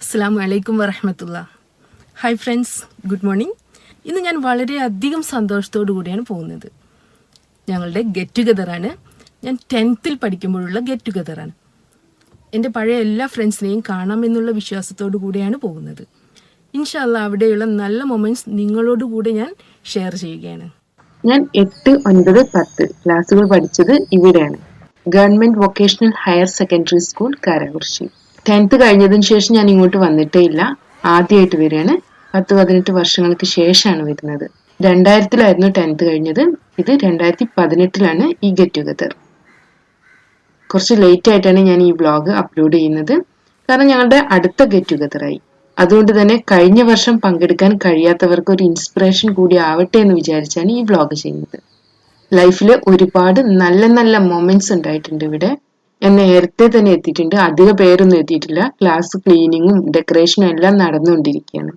അസ്സലാമു അലൈക്കും വറഹ്മത്തുള്ളാ. Hi friends, good morning. ഇന്ന് ഞാൻ വളരെയധികം സന്തോഷത്തോടു കൂടിയാണ് പോകുന്നത്. ഞങ്ങളുടെ ഗെറ്റ് ടുഗദറാണ്. ഞാൻ 10th പഠിക്കുമ്പോഴുള്ള ഗെറ്റ് ടുഗദറാണ്. എൻ്റെ പഴയ എല്ലാ ഫ്രണ്ട്സിനെയും കാണാമെന്നുള്ള വിശ്വാസത്തോടു കൂടിയാണ് പോകുന്നത്. ഇൻഷാ അല്ലാഹ് അവിടെയുള്ള നല്ല മൊമെൻറ്റ്സ് നിങ്ങളോട് കൂടെ ഞാൻ ഷെയർ ചെയ്യുകയാണ്. ഞാൻ 8, 9, 10 ക്ലാസ്സുകൾ പഠിച്ചത് ഇവിടെയാണ്. Government vocational higher secondary school Karakurissi. 10th കഴിഞ്ഞതിന് ശേഷം ഞാൻ ഇങ്ങോട്ട് വന്നിട്ടേ ഇല്ല. ആദ്യമായിട്ട് വരികയാണ്. 10-18 വർഷങ്ങൾക്ക് ശേഷമാണ് വരുന്നത്. 2000-ലായിരുന്നു 10th കഴിഞ്ഞത്. ഇത് 2018-ലാണ് ഈ ഗെറ്റ് ടുഗദർ. കുറച്ച് ലേറ്റ് ആയിട്ടാണ് ഞാൻ ഈ വ്ളോഗ് അപ്ലോഡ് ചെയ്യുന്നത്. കാരണം ഞങ്ങളുടെ അടുത്ത ഗെറ്റ് ടുഗദറായി. അതുകൊണ്ട് തന്നെ കഴിഞ്ഞ വർഷം പങ്കെടുക്കാൻ കഴിയാത്തവർക്ക് ഒരു ഇൻസ്പിറേഷൻ കൂടി ആവട്ടെ എന്ന് വിചാരിച്ചാണ് ഈ വ്ളോഗ് ചെയ്യുന്നത്. ലൈഫിൽ ഒരുപാട് നല്ല നല്ല മൊമെന്റ്സ് ഉണ്ടായിട്ടുണ്ട് ഇവിടെ. ഞാൻ നേരത്തെ തന്നെ എത്തിയിട്ടുണ്ട്. അധിക പേരൊന്നും എത്തിയിട്ടില്ല. ക്ലാസ് ക്ലീനിങ്ങും ഡെക്കറേഷനും എല്ലാം നടന്നുകൊണ്ടിരിക്കുകയാണ്.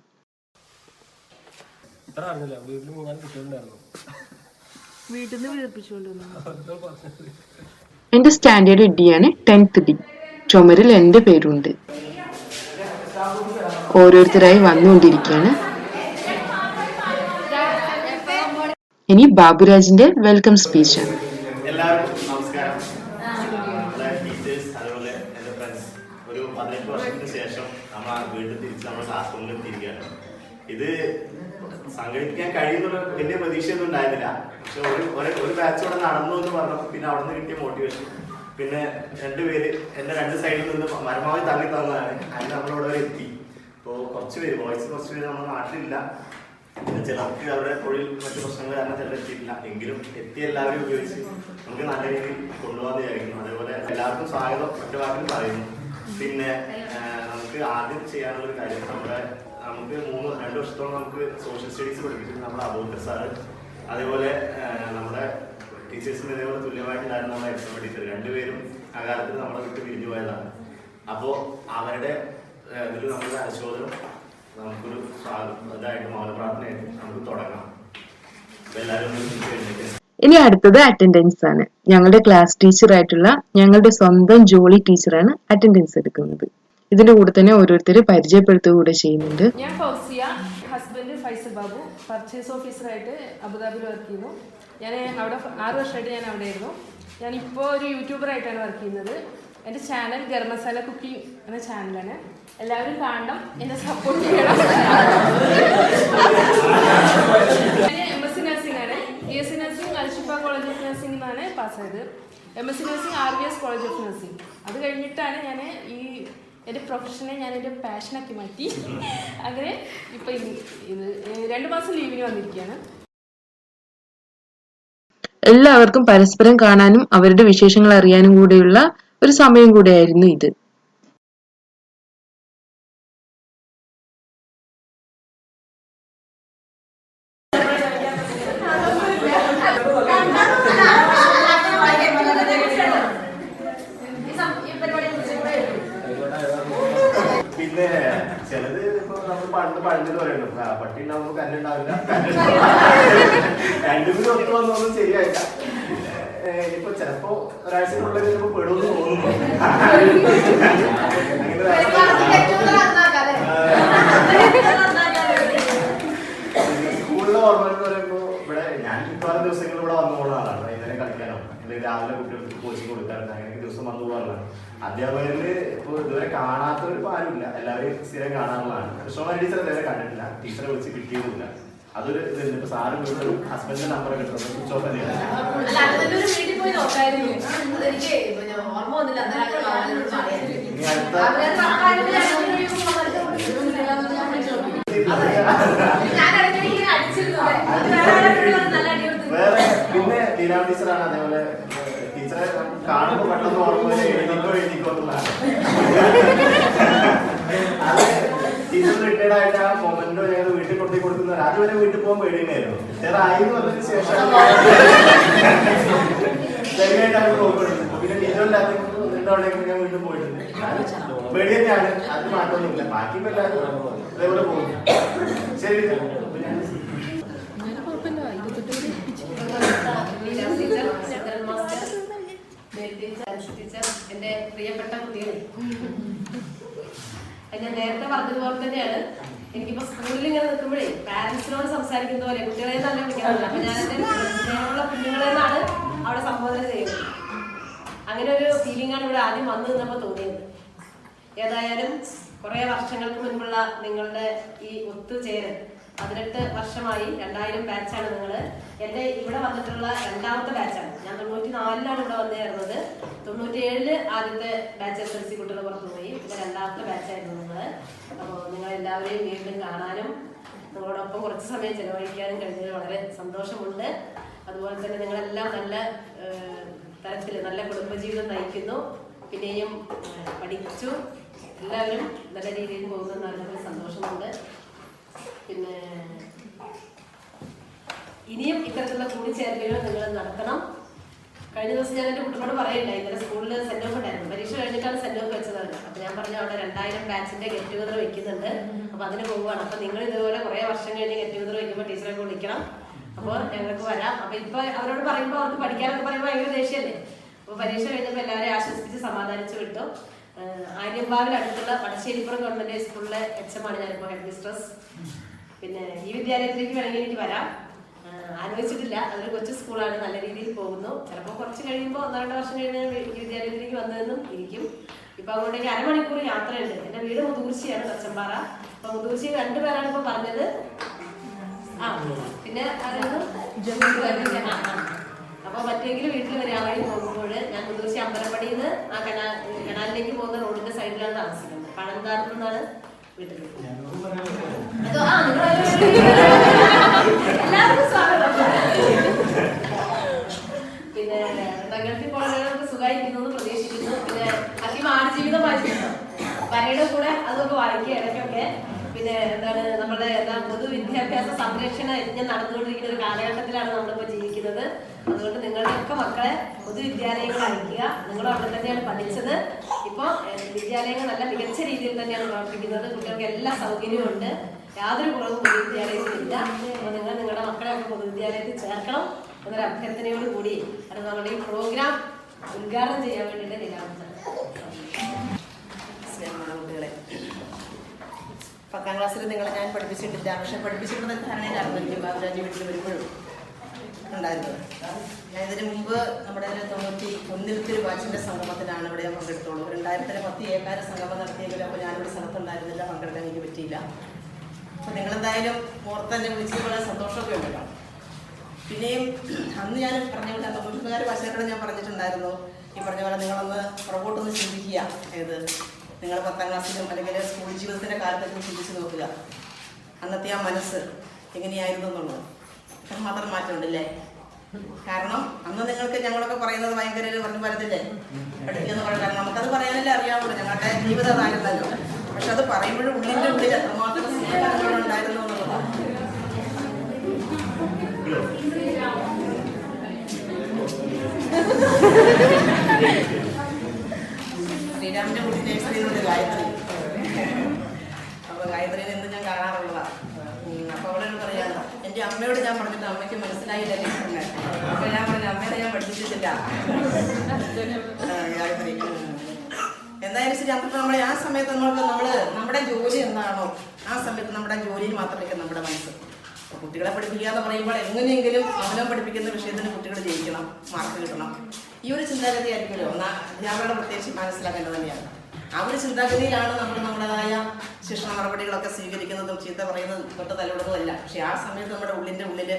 എന്റെ സ്റ്റാൻഡേർഡ് ഡിയാണ് 10th ഡി. ചുമരിൽ എന്റെ പേരുണ്ട്. ഓരോരുത്തരായി വന്നുകൊണ്ടിരിക്കുകയാണ്. ഇനി ബാബുരാജിന്റെ വെൽക്കം സ്പീച്ചാണ്. എല്ലാവർക്കും നമസ്കാരം. നമ്മുടെ ടീച്ചേഴ്സ് അതുപോലെ എൻ്റെ ഫ്രണ്ട്സ്, ഒരു 18 വർഷത്തിന് ശേഷം നമ്മൾ വീണ്ടും തിരിച്ച് നമ്മുടെ ക്ലാസ് റൂമിൽ എത്തിയിരിക്കുകയാണ്. ഇത് സംഘടിപ്പിക്കാൻ കഴിയുന്നുള്ള വലിയ പ്രതീക്ഷയൊന്നും ഉണ്ടായിരുന്നില്ല. പക്ഷെ ഒരു ബാച്ച് ഇവിടെ നടന്നു എന്ന് പറഞ്ഞപ്പോൾ പിന്നെ അവിടെ നിന്ന് കിട്ടിയ മോട്ടിവേഷൻ, പിന്നെ രണ്ടുപേര് എൻ്റെ 2 സൈഡിൽ നിന്ന് പരമാവധി തള്ളി തന്നതാണ്. അതിന് നമ്മളിവിടെ വരെ എത്തി. ഇപ്പോൾ കുറച്ച് പേര് നമ്മുടെ നാട്ടിലില്ല. ചിലർക്ക് അവരുടെ തൊഴിൽ മറ്റു പ്രശ്നങ്ങൾ കാരണം ചിലർ എത്തിയിട്ടില്ല. എങ്കിലും എത്തിയ എല്ലാവരും ഉപയോഗിച്ച് നമുക്ക് നല്ല രീതിയിൽ കൊണ്ടുപോകാൻ വിചാരിക്കുന്നു. അതേപോലെ എല്ലാവർക്കും സ്വാഗതം ഒറ്റ വാക്കിൽ പറയുന്നു. പിന്നെ നമുക്ക് ആദ്യം ചെയ്യാനുള്ളൊരു കാര്യം, നമുക്ക് 2 വർഷത്തോളം നമുക്ക് സോഷ്യൽ സ്റ്റഡീസ് പഠിപ്പിച്ചിട്ട് നമ്മുടെ അബൂബക്കർ സാറ്, അതേപോലെ നമ്മുടെ ടീച്ചേഴ്സിന് ഇതേപോലെ തുല്യമായിട്ടുണ്ടായിരുന്ന നമ്മുടെ എക്സാം ടീച്ചർ, രണ്ടുപേരും ആ കാലത്തിൽ നമ്മളെ വിട്ട് പിരിഞ്ഞു പോയതാണ്. അപ്പോൾ അവരുടെ ഇതിൽ നമ്മുടെ അനുശോചനം നമുക്കൊരു ഇതായിട്ട് മൗനപ്രാർത്ഥനയായിട്ട് നമുക്ക് തുടങ്ങാം. ഇനി അടുത്തത് അറ്റൻഡൻസ് ആണ്. ഞങ്ങളുടെ ക്ലാസ് ടീച്ചർ ആയിട്ടുള്ള ഞങ്ങളുടെ സ്വന്തം ജോളി ടീച്ചറാണ് അറ്റൻഡൻസ് എടുക്കുന്നത്. ഇതിന്റെ കൂടെ തന്നെ ഓരോരുത്തരെ പരിചയപ്പെടുത്തുക കൂടെ ചെയ്യുന്നുണ്ട്. ഞാൻ ഫൗസിയ, ഹസ്ബൻഡ് ഫൈസൽ ബാബു, പർച്ചേസ് ഓഫീസറായിട്ട് അബുദാബിയിൽ വർക്ക് ചെയ്യുന്നു. ഞാൻ അവിടെ 6 വർഷമായിട്ട് ഞാൻ അവിടെ ആയിരുന്നു. ഞാനിപ്പോൾ ഒരു യൂട്യൂബറായിട്ടാണ് വർക്ക് ചെയ്യുന്നത്. എൻ്റെ ചാനൽ ഗരം മസാല കുക്കിംഗ് എന്ന ചാനലാണ്. എല്ലാവരും കാണണം, എന്നെ സപ്പോർട്ട് ചെയ്യണം. MSc നഴ്സിംഗ് ആണ്. BSc nursing Alshifa college of nursing എന്നാണ് പാസ്സായത്. MSc nursing RVS college of nursing. അത് കഴിഞ്ഞിട്ടാണ് ഞാൻ എൻ്റെ പ്രൊഫഷനെ ഞാൻ എൻ്റെ പാഷനാക്കി മാറ്റി. അങ്ങനെ ഇപ്പം ഇത് 2 മാസം ലീവിന് വന്നിരിക്കുകയാണ്. എല്ലാവർക്കും പരസ്പരം കാണാനും അവരുടെ വിശേഷങ്ങൾ അറിയാനും കൂടെയുള്ള ഒരു സമയം കൂടെയായിരുന്നു ഇത്. പിന്നെ ചിലത് ഇപ്പൊ നമ്മൾ പണ്ട് പറയുന്നു, പട്ടി ഉണ്ടാവുമ്പോൾ കല്ലുണ്ടാവില്ല, 2 ഒത്തു വന്നൊന്നും ശരിയായില്ല. ഇനിയിപ്പോ ചിലപ്പോ ഒരാഴ്ചക്കുള്ളിൽ ചിലപ്പോ പെടുമെന്ന് തോന്നുന്നു. സ്കൂളിലെ ഓർമ്മ എന്ന് പറയുമ്പോ ഇവിടെ ഞാൻ മിക്കവാറും ദിവസങ്ങൾ ഇവിടെ വന്നു പോകുന്ന ആളാണ്. വൈകുന്നേരം കളിക്കാനോ അല്ലെങ്കിൽ രാവിലെ കുട്ടികൾക്ക് കോച്ചിങ് കൊടുക്കാറുണ്ട്. അങ്ങനെ ദിവസം വന്നു പോകാറുള്ളതാണ്. അധ്യാപകരില് ഇപ്പൊ ഇതുവരെ കാണാത്തവർ ആരുമില്ല. എല്ലാവരെയും സ്ഥിരം കാണാറുള്ളതാണ്. കൃഷ്ണകുമാരി ടീച്ചർ ഇതുവരെ കണ്ടിട്ടില്ല. ടീച്ചറെ വിളിച്ച് കിട്ടിയതുമില്ല. അതൊരു ഇതുണ്ട്. ഇപ്പൊ സാറ് വീട്ടിൽ ഹസ്ബൻഡിന്റെ നമ്പർ കിട്ടുന്നത് സ്വിച്ച് ഓഫ് തന്നെ. വേറെ പിന്നെ ലീലാ ടീച്ചറാണ്. അതേപോലെ ടീച്ചറെ കാണുമ്പോ പെട്ടെന്ന് ഓർമ്മ എഴുതിക്കോ എന്നുള്ളതാണ്. അത് ടീച്ചർ റിട്ടയർഡ് ആയിട്ട് ആ മൊമെന്റോ ഞങ്ങൾ വീട്ടിൽ കൊണ്ടു കൊടുക്കുന്നത്. അതുവരെ വീട്ടിൽ പോകാൻ പേടിയുണ്ടായിരുന്നു. ആയി എന്ന് പറഞ്ഞതിന് ശേഷം ധൈര്യമായിട്ട് അവർ പോകപ്പെടുന്നു. പിന്നെ ടീച്ചറില്ലാത്ത ഞാൻ വീട്ടിൽ പോയിട്ടുണ്ട്. പേടി തന്നെയാണ്. അത് മാറ്റമൊന്നുമില്ല. ബാക്കി എല്ലാവരും അതേപോലെ പോകുന്നു. ശരി. എന്റെ പ്രിയപ്പെട്ട കുട്ടികളെ, അത് ഞാൻ നേരത്തെ പറഞ്ഞതുപോലെ തന്നെയാണ്. എനിക്കിപ്പോ സ്കൂളിൽ ഇങ്ങനെ നിൽക്കുമ്പോഴേ പാരന്റ്സിനോട് സംസാരിക്കുന്ന പോലെ കുട്ടികളെ തന്നെ വിളിക്കാറില്ല. അപ്പൊ ഞാൻ എന്റെ സ്നേഹമുള്ള കുഞ്ഞുങ്ങളെന്നാണ് അവിടെ സംബോധന ചെയ്യുന്നത്. അങ്ങനെ ഒരു ഫീലിംഗ് ആണ് ഇവിടെ ആദ്യം വന്നു നിന്നപ്പോൾ തോന്നിയത്. ഏതായാലും കുറെ വർഷങ്ങൾക്ക് മുൻപുള്ള നിങ്ങളുടെ ഈ ഒത്തുചേരൽ 18 വർഷമായി. 2000 ബാച്ചാണ് നിങ്ങൾ. എൻ്റെ ഇവിടെ വന്നിട്ടുള്ള രണ്ടാമത്തെ ബാച്ചാണ്. ഞാൻ 94-ലാണ് ഇവിടെ വന്നു ചേർന്നത്. 97 ആദ്യത്തെ ബാച്ച് SLC കുട്ടികൾ പുറത്തു പോയി. പിന്നെ രണ്ടാമത്തെ ബാച്ചായിരുന്നു നിങ്ങൾ. അപ്പോൾ നിങ്ങളെല്ലാവരെയും വീണ്ടും കാണാനും നിങ്ങളോടൊപ്പം കുറച്ച് സമയം ചെലവഴിക്കാനും കഴിഞ്ഞതിൽ വളരെ സന്തോഷമുണ്ട്. അതുപോലെ തന്നെ നിങ്ങളെല്ലാം നല്ല തരത്തിൽ നല്ല കുടുംബജീവിതം നയിക്കുന്നു. പിന്നെയും പഠിച്ചു എല്ലാവരും നല്ല രീതിയിൽ പോകുന്ന നല്ല സന്തോഷമുണ്ട്. പിന്നെ ഇനിയും ഇത്തരത്തിലുള്ള കൂടിച്ചേരലുകൾ നിങ്ങൾ നടത്തണം. കഴിഞ്ഞ ദിവസം ഞാൻ എൻ്റെ കുട്ടികളോട് പറയണ്ടായി, ഇന്നലെ സ്കൂളിൽ സെൻഡ് ഓഫ് ഉണ്ടായിരുന്നു. പരീക്ഷ കഴിഞ്ഞിട്ടാണ് സെൻഡ് ഓഫ് വെച്ചതാണ്. അപ്പോൾ ഞാൻ പറഞ്ഞു അവിടെ 2000 ബാച്ചിൻ്റെ ഗെറ്റ് ടുഗദർ വെക്കുന്നുണ്ട്. അപ്പോൾ അതിന് പോവുകയാണ്. അപ്പോൾ നിങ്ങൾ ഇതുപോലെ കുറേ വർഷം കഴിഞ്ഞ് ഗെറ്റ് ടുഗദർ വയ്ക്കുമ്പോൾ ടീച്ചറൊക്കെ വിളിക്കണം. അപ്പോൾ ഞങ്ങൾക്ക് വരാം. അപ്പോൾ ഇപ്പോൾ അവരോട് പറയുമ്പോൾ അവർക്ക് പഠിക്കാനൊക്കെ പറയുമ്പോൾ ഭയങ്കര ദേഷ്യമല്ലേ. അപ്പോൾ പരീക്ഷ കഴിഞ്ഞപ്പോൾ എല്ലാവരെയും ആശ്വസിപ്പിച്ച് സമാധാനിച്ച് വിട്ടു. ആര്യമ്പാവിൽ അടുത്തുള്ള വടശ്ശേരിപ്പുറം ഗവൺമെന്റ് സ്കൂളിലെ HM ആണ് ഞാനിപ്പോൾ ഹെഡ് മിസ്ട്രസ്. പിന്നെ ഈ വിദ്യാലയത്തിലേക്ക് വേണമെങ്കിൽ എനിക്ക് വരാം. ആലോചിച്ചിട്ടില്ല. അതൊരു കൊച്ചു സ്കൂളാണ്, നല്ല രീതിയിൽ പോകുന്നു. ചിലപ്പോൾ കുറച്ച് കഴിയുമ്പോൾ 1-2 വർഷം കഴിഞ്ഞ് ഈ വിദ്യാലയത്തിലേക്ക് വന്നതെന്നും ഇരിക്കും. ഇപ്പം അങ്ങോട്ടേക്ക് 1/2 മണിക്കൂർ യാത്രയുണ്ട്. എൻ്റെ വീട് മുതുകുറിശ്ശിയാണ്, തച്ചമ്പാറ. അപ്പോൾ മുതുകുറിശ്ശി 2 പേരാണ് ഇപ്പോൾ പറഞ്ഞത്. പിന്നെ അപ്പൊ മറ്റെങ്കിലും വീട്ടിൽ വരാൻ വഴി പോകുമ്പോൾ ഞാൻ മുതുകുറിശ്ശി അമ്പലപ്പടിയിൽ നിന്ന് ആ കനാലിലേക്ക് പോകുന്ന റോഡിന്റെ സൈഡിലാണ് താമസിക്കുന്നത്. പഴന്താരത്ത് നിന്നാണ് വീട്ടിൽ. എല്ലാവർക്കും സ്വാഗതം. പിന്നെ ഗൾഫിൽ പോകാൻ സുഖമായിരിക്കുന്നു പ്രതീക്ഷിക്കുന്നു. പിന്നെ അധികം ആടുജീവിതം വായിച്ചിട്ടുണ്ടോ? വരയുടെ കൂടെ അതൊക്കെ വായിക്കുക ഇടയ്ക്കൊക്കെ. പിന്നെ എന്താണ് നമ്മുടെ പൊതുവിദ്യാഭ്യാസ സംരക്ഷണ യജ്ഞം നടന്നുകൊണ്ടിരിക്കുന്ന ഒരു കാലഘട്ടത്തിലാണ് നമ്മളിപ്പോൾ ജീവിക്കുന്നത്. അതുകൊണ്ട് നിങ്ങളുടെയൊക്കെ മക്കളെ പൊതുവിദ്യാലയങ്ങൾ അയക്കുക. നിങ്ങളും അവിടെ തന്നെയാണ് പഠിച്ചത്. ഇപ്പോൾ വിദ്യാലയങ്ങൾ നല്ല മികച്ച രീതിയിൽ തന്നെയാണ് പ്രവർത്തിക്കുന്നത്. കുട്ടികൾക്ക് എല്ലാ സൗകര്യവും ഉണ്ട്. യാതൊരു കുറവും പൊതുവിദ്യാലയത്തിലില്ല. അപ്പോൾ നിങ്ങൾ നിങ്ങളുടെ മക്കളെ ഒക്കെ പൊതുവിദ്യാലയത്തിൽ ചേർക്കണം എന്നൊരു അഭ്യർത്ഥനയോട് കൂടി അത് നമ്മുടെ ഈ പ്രോഗ്രാം ഉദ്ഘാടനം ചെയ്യാൻ വേണ്ടിയിട്ട് നിലവിലാണ്. കുട്ടികളെ 10ാം ക്ലാസ്സിൽ നിങ്ങളെ ഞാൻ പഠിപ്പിച്ചിട്ടില്ല. പക്ഷെ പഠിപ്പിച്ചിട്ടുള്ള ധാരണയിലാണ് എനിക്ക് ബാബുരാജി വീട്ടിൽ വരുമ്പോഴും ഉണ്ടായിരുന്നത്. ഞാൻ ഇതിന് മുമ്പ് നമ്മുടെ 91 ബാച്ചിൻ്റെ സംഗമത്തിലാണ് ഇവിടെ ഞാൻ പങ്കെടുത്തുള്ളൂ. 2000 10 ഏക്കാര സംഗമം നടത്തിയെങ്കിലും അപ്പോൾ ഞാനിവിടെ സ്ഥലത്തുണ്ടായിരുന്നില്ല, പങ്കെടുക്കാൻ എനിക്ക് പറ്റിയില്ല. അപ്പോൾ നിങ്ങളെന്തായാലും ഓർത്ത് തന്നെ വിളിച്ചത് വളരെ സന്തോഷമൊക്കെ ഉണ്ടല്ലോ. പിന്നെയും അന്ന് ഞാൻ പറഞ്ഞ പോലെ 90 ഭാഷയോടെ ഞാൻ പറഞ്ഞിട്ടുണ്ടായിരുന്നു, ഈ പറഞ്ഞ പോലെ നിങ്ങളൊന്ന് പുറകോട്ടൊന്ന് ചിന്തിക്കുക. ഏത് നിങ്ങൾ 10ാം ക്ലാസ്സിലും അല്ലെങ്കിൽ സ്കൂൾ ജീവിതത്തിൻ്റെ കാലത്തൊക്കെ ചിന്തിച്ച് നോക്കുക. അന്നത്തെ ആ മനസ്സ് എങ്ങനെയായിരുന്നു എന്നുള്ളത് മാത്രം മാറ്റമുണ്ടല്ലേ. കാരണം അന്ന് നിങ്ങൾക്ക് ഞങ്ങളൊക്കെ പറയുന്നത് ഭയങ്കര പറഞ്ഞു പരത്തില്ലേ പഠിക്കുന്ന പറയുന്നത്. നമുക്കത് പറയാനല്ലേ അറിയാവുള്ളൂ, ഞങ്ങളുടെ ജീവിതം അതായിരുന്നല്ലോ. പക്ഷെ അത് പറയുമ്പോഴും ഉള്ളിൻ്റെ ഉള്ളിൽ എത്രമാത്രം സ്നേഹം ഉണ്ടായിരുന്നു എന്നുള്ളതാണ്. ശ്രീരാമിൻ്റെ കുട്ടി നേഴ്സറിയിലുണ്ട് ഗായത്രി. അപ്പോൾ ഗായത്രിനെ എന്ത് ഞാൻ കാണാറുള്ളതാണ്. അപ്പോൾ അവളോട് പറയാണ്, എൻ്റെ അമ്മയോട് ഞാൻ പറഞ്ഞിട്ട് അമ്മയ്ക്ക് മനസ്സിലായില്ല ടീച്ചറിനെ. അപ്പോൾ ഞാൻ പറഞ്ഞു അമ്മേനെ ഞാൻ പഠിപ്പിച്ചിട്ടില്ല ഗായത്രി. എന്തായാലും ശരി, അപ്പോൾ നമ്മളെ ആ സമയത്ത് നമ്മുടെ ജോലി എന്താണോ ആ സമയത്ത് നമ്മുടെ ജോലിയിൽ മാത്രമേ നമ്മുടെ മനസ്സ്. അപ്പോൾ കുട്ടികളെ പഠിപ്പിക്കുക എന്ന് പറയുമ്പോൾ എങ്ങനെയെങ്കിലും അവനെ പഠിപ്പിക്കുന്ന വിഷയത്തിന് കുട്ടികൾ ജയിക്കണം, മാർക്ക് കിട്ടണം. ഈ ഒരു ചിന്താഗതി ആയിരിക്കുമല്ലോ അധ്യാപകരുടെ പ്രത്യേകിച്ച് മനസ്സിലാക്കേണ്ടത് തന്നെയാണ്. ആ ഒരു ചിന്താഗതിയിലാണ് നമ്മൾ നമ്മുടേതായ ശിക്ഷണ നടപടികളൊക്കെ സ്വീകരിക്കുന്നതും ചീത്ത പറയുന്നതും തൊട്ട് തലവിടുന്നതല്ല. പക്ഷെ ആ സമയത്ത് നമ്മുടെ ഉള്ളിൻ്റെ ഉള്ളിൽ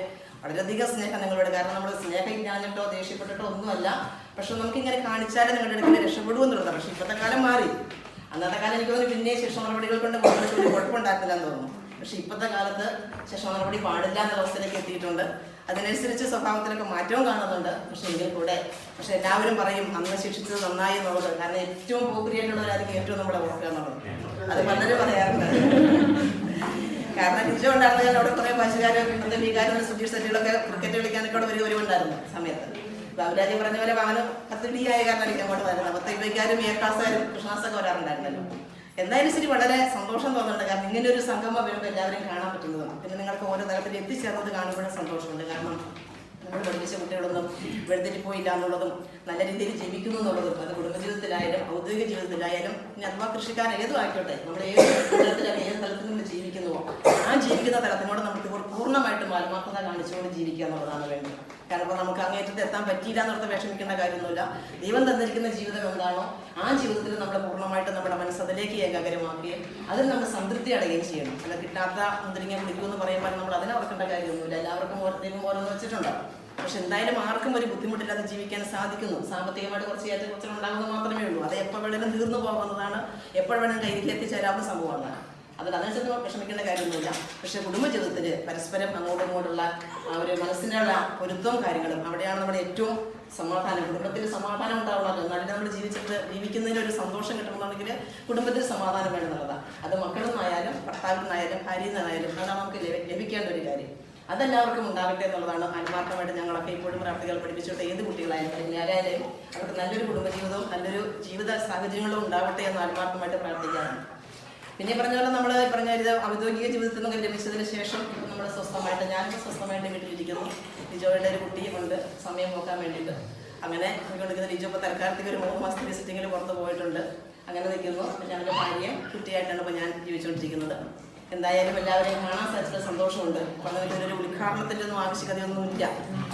വളരെയധികം സ്നേഹം നിങ്ങളോട്. കാരണം നമ്മൾ സ്നേഹം ഇല്ലാഞ്ഞിട്ടോ ദേഷ്യപ്പെട്ടിട്ടോ ഒന്നുമല്ല. പക്ഷെ നമുക്കിങ്ങനെ കാണിച്ചാലേ നിങ്ങളുടെ അടുക്കൽ രക്ഷപ്പെടുമെന്നുള്ളതാണ്. പക്ഷെ ഇപ്പോഴത്തെ കാലം മാറി. അന്നത്തെ കാലം എനിക്ക് തോന്നുന്നു പിന്നെ ശിക്ഷണ നടപടികൾ കൊണ്ട് മക്കൾക്ക് ഒരു കുഴപ്പമുണ്ടാക്കില്ലെന്ന് തോന്നുന്നു. പക്ഷെ ഇപ്പോഴത്തെ കാലത്ത് ശിക്ഷണ നടപടി പാടില്ല എന്ന അവസ്ഥയിലേക്ക് എത്തിയിട്ടുണ്ട്. അതിനനുസരിച്ച് സ്വഭാവത്തിലൊക്കെ മാറ്റവും കാണുന്നുണ്ട്. പക്ഷെ എങ്കിൽ കൂടെ എല്ലാവരും പറയും അന്ന് ശിക്ഷിച്ചത് നന്നായി എന്നുള്ളത്. കാരണം ഏറ്റവും പോക്രിയായിട്ടുള്ളവരായിരിക്കും ഏറ്റവും നമ്മളെ ഓർക്കുക എന്നുള്ളത്. അത് പലരും പറയാറുണ്ട്. കാരണം ടീച്ചർ ഉണ്ടായിരുന്നു. ഞാൻ അവിടെ കുറേ ഭാഷകാരും ഇന്നത്തെ വികാരം സുധീർ സെറ്റികളൊക്കെ ക്രിക്കറ്റ് കളിക്കാനൊക്കെ അവിടെ വരുവുണ്ടായിരുന്നു സമയത്ത്. ബാബുരാജി പറഞ്ഞ പോലെ അവന് 10 ഡി ആയ കാരണമായിരിക്കും അങ്ങോട്ട് വരുന്നത്. 10 വികാരും A ക്ലാസ്സുകാരും കൃഷ്ണാസൊക്കെ വരാറുണ്ടായിരുന്നല്ലോ. എന്തായാലും ശരി, വളരെ സന്തോഷം തോന്നുന്നുണ്ട്. കാരണം ഇങ്ങനെ ഒരു സംഗമം വരുമ്പോൾ എല്ലാവരെയും കാണാൻ പറ്റുന്നതാണ്. പിന്നെ നിങ്ങൾക്ക് ഓരോ തലത്തിൽ എത്തിച്ചേർന്നത് കാണുമ്പോഴും സന്തോഷമുണ്ട്. കാരണം നമ്മൾ പഠിപ്പിച്ച കുട്ടികളൊന്നും വെളുത്തിട്ട് പോയില്ല എന്നുള്ളതും നല്ല രീതിയിൽ ജീവിക്കുന്നു എന്നുള്ളതും അത് കുടുംബജീവിതത്തിലായാലും ഔദ്യോഗിക ജീവിതത്തിലായാലും ഇനി അഥവാ കൃഷിക്കാരൻ ഏതും ആയിക്കോട്ടെ നമ്മൾ ഏത് തലത്തിലാണ് ഏത് തലത്തിൽ നമ്മൾ ജീവിക്കുന്നുവോ ആ ജീവിക്കുന്ന തലത്തിനോട് നമുക്ക് പൂർണ്ണമായിട്ടും ആത്മാർത്ഥത കാണിച്ചുകൊണ്ട് ജീവിക്കുക എന്നുള്ളതാണ് വേണ്ടത്. കാരണം ഇപ്പോൾ നമുക്ക് അങ്ങേറ്റത്ത് എത്താൻ പറ്റിയില്ല എന്നോർത്ത് വിഷമിക്കേണ്ട കാര്യമൊന്നുമില്ല. ദൈവം തന്നിരിക്കുന്ന ജീവിതം എന്താണോ ആ ജീവിതത്തിൽ നമ്മൾ പൂർണ്ണമായിട്ട് നമ്മുടെ മനസ്സതിലേക്ക് ഏകാഗ്രമാക്കുകയും അതിൽ നമ്മൾ സംതൃപ്തി അടയുകയും ചെയ്യണം. അല്ല കിട്ടാത്ത മുന്തിരിങ്ങ കുടിക്കുമെന്ന് പറയുമ്പോൾ നമ്മൾ അതിനെ ഓർക്കേണ്ട കാര്യമൊന്നുമില്ല. എല്ലാവർക്കും ദൈവം ഓരോന്ന് വെച്ചിട്ടുണ്ടാവും. പക്ഷെ എന്തായാലും ആർക്കും ഒരു ബുദ്ധിമുട്ടില്ലാതെ ജീവിക്കാൻ സാധിക്കുന്നു. സാമ്പത്തികമായിട്ട് കുറച്ച് ഏറ്റക്കുറച്ചിൽ ഉണ്ടാകുന്നത് മാത്രമേ ഉള്ളൂ. അത് എപ്പോൾ വേണമെങ്കിലും തീർന്നു പോകുന്നതാണ്, എപ്പോൾ വേണമെങ്കിലും കയ്യിലേക്ക് എത്തിച്ചേരാവുന്ന സംഭവമാണ്. അതനുസരിച്ച് വിഷമിക്കേണ്ട കാര്യമൊന്നുമില്ല. പക്ഷെ കുടുംബജീവിതത്തിൽ പരസ്പരം അങ്ങോട്ടും ഇങ്ങോട്ടുള്ള ആ ഒരു മനസ്സിൻ്റെ പൊരുത്തവും കാര്യങ്ങളും അവിടെയാണ് നമ്മുടെ ഏറ്റവും സമാധാനം. കുടുംബത്തിൽ സമാധാനം ഉണ്ടാവണമല്ലോ. എന്നാലും നമ്മൾ ജീവിക്കുന്നതിന് ഒരു സന്തോഷം കിട്ടണമെന്നുണ്ടെങ്കിൽ കുടുംബത്തിൽ സമാധാനം വേണമെന്നുള്ളതാണ്. അത് മക്കളെന്നായാലും ഭർത്താവിനായാലും ഭാര്യയെന്നായാലും അതാണ് നമുക്ക് ലഭിക്കേണ്ട ഒരു കാര്യം. അതെല്ലാവർക്കും ഉണ്ടാകട്ടെ എന്നുള്ളതാണ് ആത്മാർത്ഥമായിട്ട് ഞങ്ങളൊക്കെ ഇപ്പോഴും പ്രാർത്ഥികൾ പഠിപ്പിച്ചിട്ട് ഏത് കുട്ടികളായാലും ആരായാലും അവർക്ക് നല്ലൊരു കുടുംബജീവിതവും നല്ലൊരു ജീവിത സാഹചര്യങ്ങളും ഉണ്ടാവട്ടെ എന്ന് ആത്മാർത്ഥമായിട്ട് പ്രാർത്ഥിക്കാറുണ്ട്. പിന്നെ പറഞ്ഞ പോലെ നമ്മൾ പറഞ്ഞ ഔദ്യോഗിക ജീവിതത്തിൽ നിന്നൊക്കെ ലഭിച്ചതിന് ശേഷം നമ്മൾ സ്വസ്ഥമായിട്ട് ഞാനിപ്പോൾ സ്വസ്ഥമായിട്ട് വീട്ടിലിരിക്കുന്നു. ലിജോയുടെ ഒരു കുട്ടിയുണ്ട് സമയം നോക്കാൻ വേണ്ടിയിട്ട്. അങ്ങനെ കൊണ്ടിരിക്കുന്ന ലിജോ ഇപ്പോൾ തൽക്കാലത്തേക്ക് ഒരു 3 മാസത്തെ വിസിറ്റിങ്ങിൽ പുറത്ത് പോയിട്ടുണ്ട്. അങ്ങനെ നിൽക്കുന്നു. ഞങ്ങളുടെ ഭാര്യയും കുട്ടിയായിട്ടാണ് ഇപ്പോൾ ഞാൻ ജീവിച്ചുകൊണ്ടിരിക്കുന്നത്. എന്തായാലും എല്ലാവരെയും കാണാൻ സാധിച്ചിട്ട് സന്തോഷമുണ്ട്. അപ്പം അങ്ങനെ ഒരു ഉദ്ഘാടനത്തിൻ്റെ ഒന്നും ആവശ്യകതയൊന്നുമില്ല.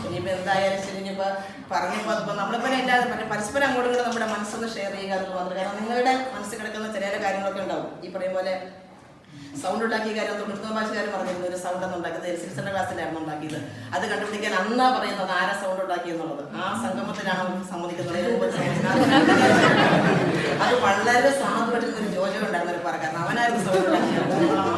ഇനിയിപ്പോൾ എന്തായാലും ശരി, ഇനിയിപ്പോൾ പറഞ്ഞപ്പോൾ അതിപ്പോൾ നമ്മളിപ്പോൾ എല്ലാവരും പരസ്പരം അങ്ങോട്ടും ഇങ്ങോട്ടും നമ്മുടെ മനസ്സൊന്ന് ഷെയർ ചെയ്യുക എന്ന് മാത്രം. കാരണം നിങ്ങളുടെ മനസ്സിൽ കിടക്കുന്ന ചില കാര്യങ്ങളൊക്കെ ഉണ്ടാവും. ഈ പറയും പോലെ സൗണ്ട് ഉണ്ടാക്കിയ കാര്യം തൊണ്ണൂറ്റി ഭാഷകാരൻ പറഞ്ഞിരുന്നു. ഒരു സൗണ്ട് ഒന്നും ഉണ്ടാക്കിയത് എൽസിന്റെ ക്ലാസ്സിലായിരുന്നു ഉണ്ടാക്കിയത്. അത് കണ്ടുപിടിക്കാൻ അന്നാ പറയുന്നത് ആരാ സൗണ്ട് ഉണ്ടാക്കിയെന്നുള്ളത്. ആ സംഗമത്തിലാണ് സമ്മതിക്കുന്നത്. അത് വളരെ സാധുവായിട്ടുള്ള ഒരു ജോജോ ഉണ്ടായിരുന്ന ഒരു പറക്കാൻ അവനായിരുന്നു സൗണ്ട് ഉണ്ടാക്കിയത്.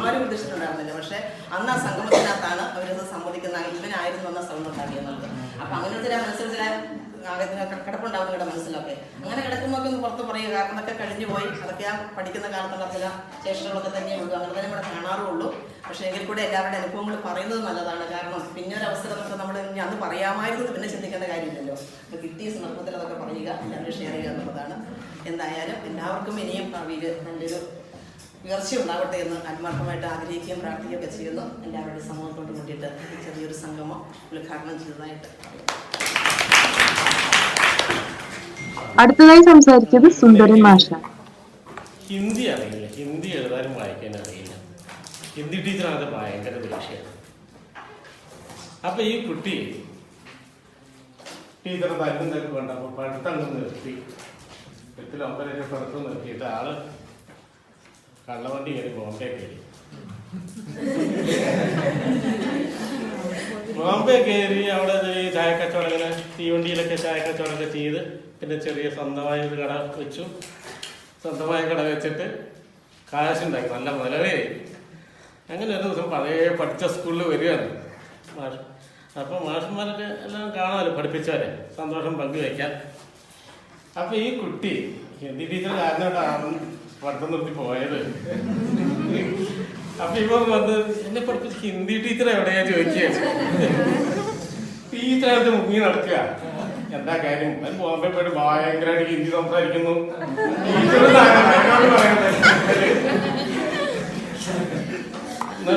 ആരും ഉദ്ദേശിച്ചിട്ടുണ്ടായിരുന്നില്ല. പക്ഷെ അന്ന് ആ സംഗമത്തിനകത്താണ് അവരത് സമ്മതിക്കുന്ന ഇവനായിരുന്നു അന്ന സൗണ്ട് ഉണ്ടാക്കിയെന്നുള്ളത്. അപ്പൊ അങ്ങനെ ചില മനസ്സിൽ ചില കിടപ്പുണ്ടാവും നിങ്ങളുടെ മനസ്സിലൊക്കെ. അങ്ങനെ കിടക്കുന്നൊക്കെ ഒന്ന് പുറത്ത് പറയുക. കാരണം അതൊക്കെ കഴിഞ്ഞു പോയി. അതൊക്കെ ആ പഠിക്കുന്ന കാലത്തുള്ള ചില ശേഷങ്ങളൊക്കെ തന്നെയേ ഉള്ളൂ. അങ്ങനെ തന്നെ ഇവിടെ കാണാറുള്ളൂ. പക്ഷേ എങ്കിൽ കൂടെ എല്ലാവരുടെ അനുഭവങ്ങൾ പറയുന്നത് നല്ലതാണ്. കാരണം പിന്നെ ഒരു അവസരമൊക്കെ നമ്മൾ ഇനി അന്ന് പറയാമായിരുന്നു പിന്നെ ചിന്തിക്കേണ്ട കാര്യമില്ലല്ലോ. അപ്പോൾ കിട്ടിയ സന്ദർഭത്തിൽ അതൊക്കെ പറയുക, എല്ലാവരും ഷെയർ ചെയ്യുക എന്നുള്ളതാണ്. എന്തായാലും എല്ലാവർക്കും ഇനിയും ഭാവിയിൽ നല്ലൊരു ഉയർച്ച ഉണ്ടാവട്ടെ എന്ന് ആത്മാർത്ഥമായിട്ട് ആഗ്രഹിക്കുകയും പ്രാർത്ഥിക്കുകയൊക്കെ ചെയ്യുന്നു. എല്ലാവരുടെയും സമൂഹത്തോട് കൂട്ടിയിട്ട് ചെറിയൊരു സംഗമം ഉദ്ഘാടനം ചെയ്തതായിട്ട്. അടുത്തതായി സംസാരിച്ചത് സുന്ദരൻ മാഷ. ഹിന്ദി അറിയില്ല, ഹിന്ദി എഴുതാനും വായിക്കാനും അറിയില്ല. ഹിന്ദി ടീച്ചറാണ് ഭയങ്കര ദേഷ്യമാണ്. അപ്പൊ ഈ കുട്ടി ടീച്ചർ തല്ലുന്നൊക്കെ കണ്ടപ്പോൾ പഠിത്തം നിർത്തി, 8-9 പഠിത്തം നിർത്തിയിട്ട് ആള് കള്ളവണ്ടി കയറി ബോംബെ കയറി. ബോംബെ കയറി അവിടെ ചായക്കച്ചവടം, ഇങ്ങനെ തീവണ്ടിയിലൊക്കെ ചായക്കച്ചവടമൊക്കെ ചെയ്ത് പിന്നെ ചെറിയ സ്വന്തമായ ഒരു കട വെച്ചു. സ്വന്തമായ കട വെച്ചിട്ട് കാശുണ്ടാക്കി, നല്ല മുതലേ. അങ്ങനെ ഒരു ദിവസം പഴയ പഠിച്ച സ്കൂളിൽ വരികയാണ് മാഷ്. അപ്പോൾ മാഷന്മാരൊക്കെ എല്ലാം കാണാമല്ലോ, പഠിപ്പിച്ചവരെ സന്തോഷം പങ്കുവയ്ക്കാൻ. അപ്പോൾ ഈ കുട്ടി ഹിന്ദി ടീച്ചർ കാരണമായിട്ടാണ് പഠിത്തം നിർത്തി പോയത്. അപ്പൊ ഇവർ വന്ന് എന്നെ പഠിപ്പിച്ച് ഹിന്ദി ടീച്ചർ എവിടെയാ ചോദിക്കുക. ടീച്ചറായിട്ട് മുങ്ങി നടക്കുക. എന്താ കാര്യം? അത് ബോംബെ പോയിട്ട് ഭയങ്കരമായിട്ട് ഹിന്ദി സംസാരിക്കുന്നു.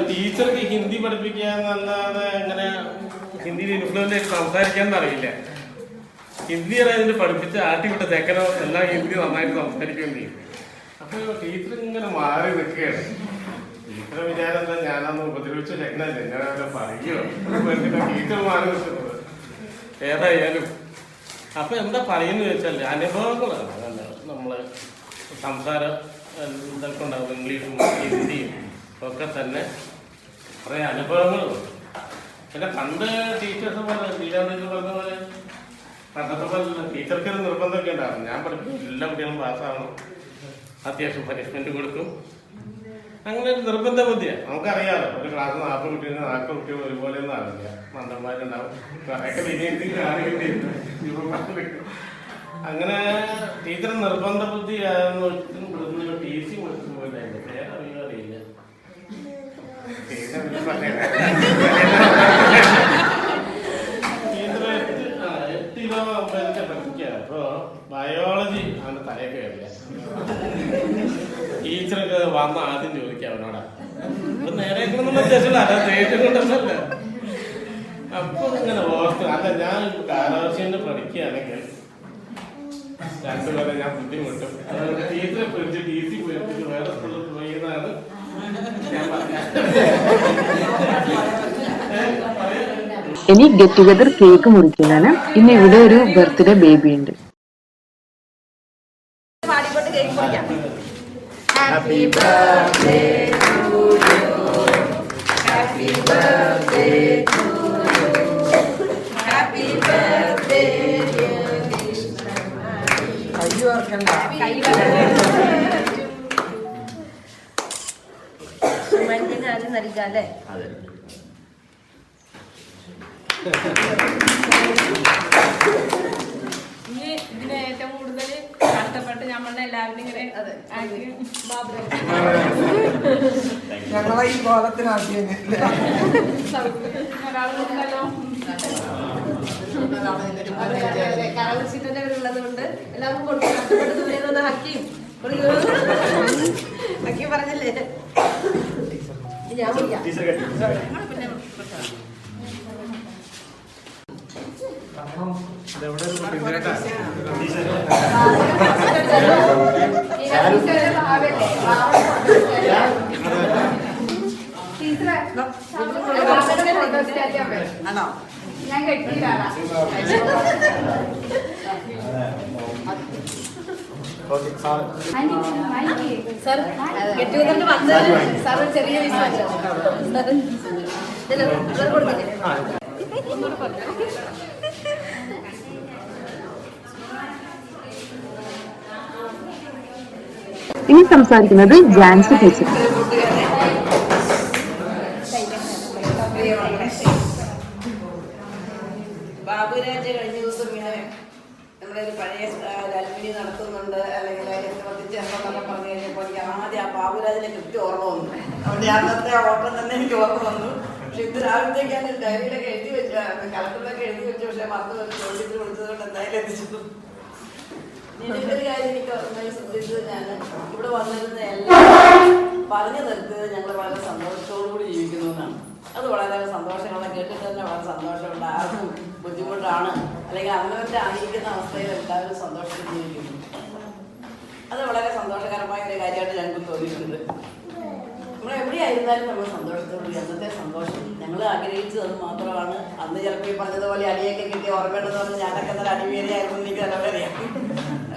ടീച്ചർക്ക് ഹിന്ദി പഠിപ്പിക്കാന്നല്ലാതെ അങ്ങനെ ഹിന്ദിയിൽ ഇൻഫ്ലുവൻസ് ആയിട്ട് സംസാരിക്കാന്ന് അറിയില്ല. ഹിന്ദി അറിയാതെ പഠിപ്പിച്ച് ആട്ടിവിട്ട ചെക്കനോ എല്ലാം ഹിന്ദി നന്നായിട്ട് സംസാരിക്കുകയും ചെയ്യും. അപ്പൊ ടീച്ചർ ഇങ്ങനെ മാറി നിൽക്കുകയാണ്. ടീച്ചറെ വിചാരം എന്താ, ഞാനന്ന് ഉപദ്രവിച്ച ചെക്കനല്ലേ, ഞാൻ പറയുമോ ടീച്ചർ മാറി നിൽക്കുന്നത്. ഏതായാലും അപ്പൊ എന്താ പറയുന്നത് ചോദിച്ചാൽ അനുഭവങ്ങളാണ്. നമ്മള് സംസാരം ഇതൊക്കെ ഉണ്ടാവും, ഇംഗ്ലീഷും ഹിന്ദിയും ഒക്കെ തന്നെ കുറെ അനുഭവങ്ങളുണ്ട്. പിന്നെ പണ്ട് ടീച്ചേഴ്സ് പറഞ്ഞ പറഞ്ഞ പോലെ പണ്ടത്തെ പോലെ ടീച്ചർക്ക് ഒരു നിർബന്ധമൊക്കെ ഉണ്ടായിരുന്നു. ഞാൻ പഠിപ്പിക്കും എല്ലാ കുട്ടികളും പാസ്സാവണം, അത്യാവശ്യം പനിഷ്മെന്റ് കൊടുക്കും. അങ്ങനെ ഒരു നിർബന്ധ ബുദ്ധിയാണ്. നമുക്കറിയാമല്ലോ, ഒരു ക്ലാസ് 40 കുട്ടികൾ 40 കുട്ടികൾ ഒരുപോലെ ഒന്നും അറിയില്ല. മന്ദന്മാരുണ്ടാവും, അങ്ങനെ ടീച്ചർ നിർബന്ധ ബുദ്ധി TC കൊടുത്തു പോലെ പേരറിയില്ല. ടീച്ചർ 8 കിലോ പഠിപ്പിക്കുക. അപ്പൊ ബയോളജി അവന്റെ തലയൊക്കെ കയറില്ല. ടീച്ചറൊക്കെ വന്ന ആദ്യം ചോദിക്കുക അവനോടാ, ഇപ്പൊ നേരെ ഉദ്ദേശമില്ല, അല്ല ദേഷ്യം കൊണ്ടല്ല. അപ്പൊ ഇങ്ങനെ ഓർത്ത് അല്ല ഞാൻ കാലാവസ്ഥ പഠിക്കുകയാണെങ്കിൽ രണ്ടുപേരെ ഞാൻ ബുദ്ധിമുട്ടും ടീച്ചറെ പിടിച്ച് DC പേടിച്ച് വേറെ സ്കൂളിൽ പോയതാണ് ഞാൻ ഇനി ഗെറ്റ് ടുഗദർ കേക്ക് മുറിക്കലാണ്. ഇന്ന് ഇവിടെ ഒരു ബർത്ത്ഡേ ബേബി ഉണ്ട്. പാടിക്കൊണ്ട് കേക്ക് മുറിക്കാം. Happy birthday to you, happy birthday to you, happy birthday ആദ്യം നൽകാം അല്ലേ? അതെ. ഇനി ഇതിന് ഏറ്റവും കൂടുതൽ കഷ്ടപ്പെട്ട് നമ്മളുടെ എല്ലാവരും ഇങ്ങനെ ഞങ്ങളെ ഈ കോലത്തിനാക്കിയത് കറവശീറ്റന്റെ ഉള്ളത് കൊണ്ട് എല്ലാവർക്കും കൊടുക്കും. കഷ്ടപ്പെട്ട് ദൂരെ ഹക്കിയും ഹക്കിയും പറഞ്ഞല്ലേ ഞാൻ വിളിക്കാം. ടീച്ചർ കെട്ടി ആണോ? ഞാൻ കെട്ടിയിട്ടാണ്. സാർ കെട്ടിവന്നിട്ട് വന്നത് സാർ ചെറിയ വിശ്വാസം കൊടുക്കില്ലേ? ഇനി സംസാരിക്കുന്നത് ജാൻസി ടീച്ചർ. ബാബുരാജ് കഴിഞ്ഞ ദിവസം ഇങ്ങനെ നമ്മുടെ ഒരു പഴയ അലുമിനി നടത്തുന്നുണ്ട് അല്ലെങ്കിൽ ചേർന്നൊക്കെ പറഞ്ഞു കഴിഞ്ഞപ്പോൾ എനിക്ക് ആദ്യം ആ ബാബുരാജിനെ കൃത്യം ഓർമ്മ വന്നു. അവരുടെ അന്നത്തെ ആ ഓട്ടം തന്നെ എനിക്ക് ഓർമ്മ വന്നു. പക്ഷെ ഇത് രാവിലത്തേക്ക് ഞാൻ ഡയറിയിലൊക്കെ എഴുതി വെച്ച കലണ്ടറിലൊക്കെ എഴുതി വെച്ചു. പക്ഷെ മറന്നു ചോദ്യത്തിൽ വിളിച്ചത് കൊണ്ട് എന്തായാലും എത്തിച്ചു. ഒരു കാര്യം എനിക്ക് ഓർമ്മയിൽ ശ്രദ്ധിച്ചത് ഞാൻ ഇവിടെ വന്നിരുന്ന എല്ലാവരും പറഞ്ഞു നിർത്തിയത് ഞങ്ങൾ വളരെ സന്തോഷത്തോടുകൂടി ജീവിക്കുന്നു എന്നാണ്. അത് വളരെ സന്തോഷമാണ്. കേട്ടിട്ട് തന്നെ വളരെ സന്തോഷമുണ്ട്. ആർക്കും ബുദ്ധിമുട്ടാണ് അല്ലെങ്കിൽ അവനവരുടെ ആയിരിക്കുന്ന അവസ്ഥയിൽ എല്ലാവരും സന്തോഷത്തിൽ ജീവിക്കുന്നു. അത് വളരെ സന്തോഷകരമായ ഒരു കാര്യമായിട്ട് ഞങ്ങൾക്ക് തോന്നിയിട്ടുണ്ട്. നമ്മൾ എവിടെയായിരുന്നാലും നമ്മൾ സന്തോഷത്തോടുകൂടി അന്നത്തെ സന്തോഷം ഞങ്ങൾ ആഗ്രഹിച്ചത് മാത്രമാണ്. അന്ന് ചിലപ്പോൾ ഈ പറഞ്ഞതുപോലെ അടിയൊക്കെ കിട്ടി ഓർമ്മയുണ്ടെന്ന് പറഞ്ഞ് ഞാനൊക്കെ എന്നാൽ അടിവേരിയായിരുന്നു എനിക്ക് നല്ലവരെയാണ്.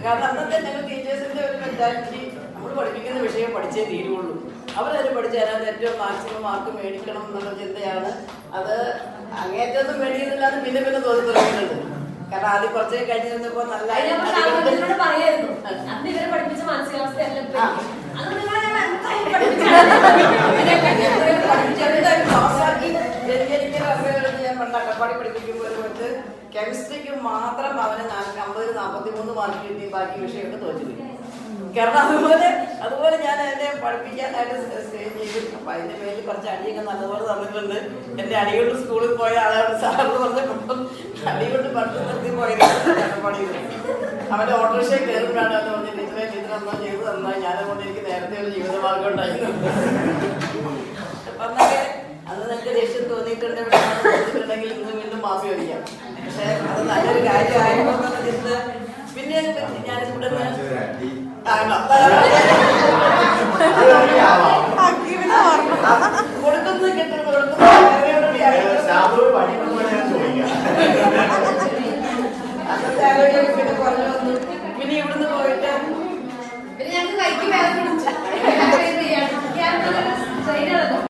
കാരണം അന്നത്തെ ഞങ്ങൾ ടീച്ചേഴ്സിൻ്റെ ഒരു മെന്റാലിറ്റി നമ്മൾ പഠിപ്പിക്കുന്ന വിഷയം പഠിച്ചേ തീരുള്ളൂ. അവരത് പഠിച്ചു തരാൻ ഏറ്റവും മാക്സിമം മാർക്ക് മേടിക്കണം എന്നുള്ള ചിന്തയാണ്. അത് അങ്ങേറ്റൊന്നും മേടിക്കുന്നില്ലാന്ന് പിന്നെ പിന്നെ തോന്നി തുടങ്ങിയിട്ടുണ്ട്. കാരണം ആദ്യം കുറച്ചേ കഴിഞ്ഞിരുന്നപ്പോൾ നല്ല പറയായിരുന്നു അന്ന് ഇവരെ പഠിപ്പിച്ച മാനസികാവസ്ഥയല്ല ഞാൻ പണ്ട് അട്ടപ്പാടി പഠിപ്പിക്കുമ്പോൾ പോയിട്ട് കെമിസ്ട്രിക്ക് മാത്രം അവന് 50-43 മാർക്ക് കിട്ടി. ബാക്കി വിഷയമൊക്കെ തോറ്റില്ല. കാരണം അതുപോലെ ഞാൻ എന്നെ പഠിപ്പിക്കാനായിട്ട് സ്റ്റേജ് ചെയ്തു. അപ്പൊ അതിന്റെ പേരിൽ കുറച്ച് അടിയൊക്കെ നല്ലപോലെ തന്നിട്ടുണ്ട്. എന്റെ അടികൊണ്ട് സ്കൂളിൽ പോയ ആളാണ് സാറിന് പറഞ്ഞപ്പോൾ അടികൊണ്ട് പണ്ട് നിർത്തി പോയത് അട്ടപ്പാടിയിൽ. അവന്റെ ഓട്ടോറിക്ഷ കയറുമ്പോഴാണ് അത് പറഞ്ഞ് ടീച്ചർ ഒന്നോ ചെയ്ത് തന്നാൽ ഞാനതുകൊണ്ട് എനിക്ക് നേരത്തെ ഒരു ജീവിതമാർഗം ഉണ്ടായിരുന്നു. അപ്പൊ അന്നൊക്കെ അന്ന് നിങ്ങൾക്ക് ദേഷ്യം തോന്നിയിട്ടുണ്ട്. ഇവിടെ തോന്നിയിട്ടുണ്ടെങ്കിൽ ഇന്ന് വീണ്ടും മാഫി ഒഴിക്കാം. പക്ഷെ അത് നല്ലൊരു കാര്യമായിരുന്നു. പിന്നെ ഞാൻ ഇവിടെ കൊടുക്കുന്നത് കിട്ടുന്നത് അന്നത്തെ ആരോഗ്യം പിന്നെ കുറഞ്ഞു വന്നു. പിന്നെ ഇവിടുന്ന് പോയിട്ട് പിന്നെ ഞങ്ങൾക്ക് കൈക്ക് വേദന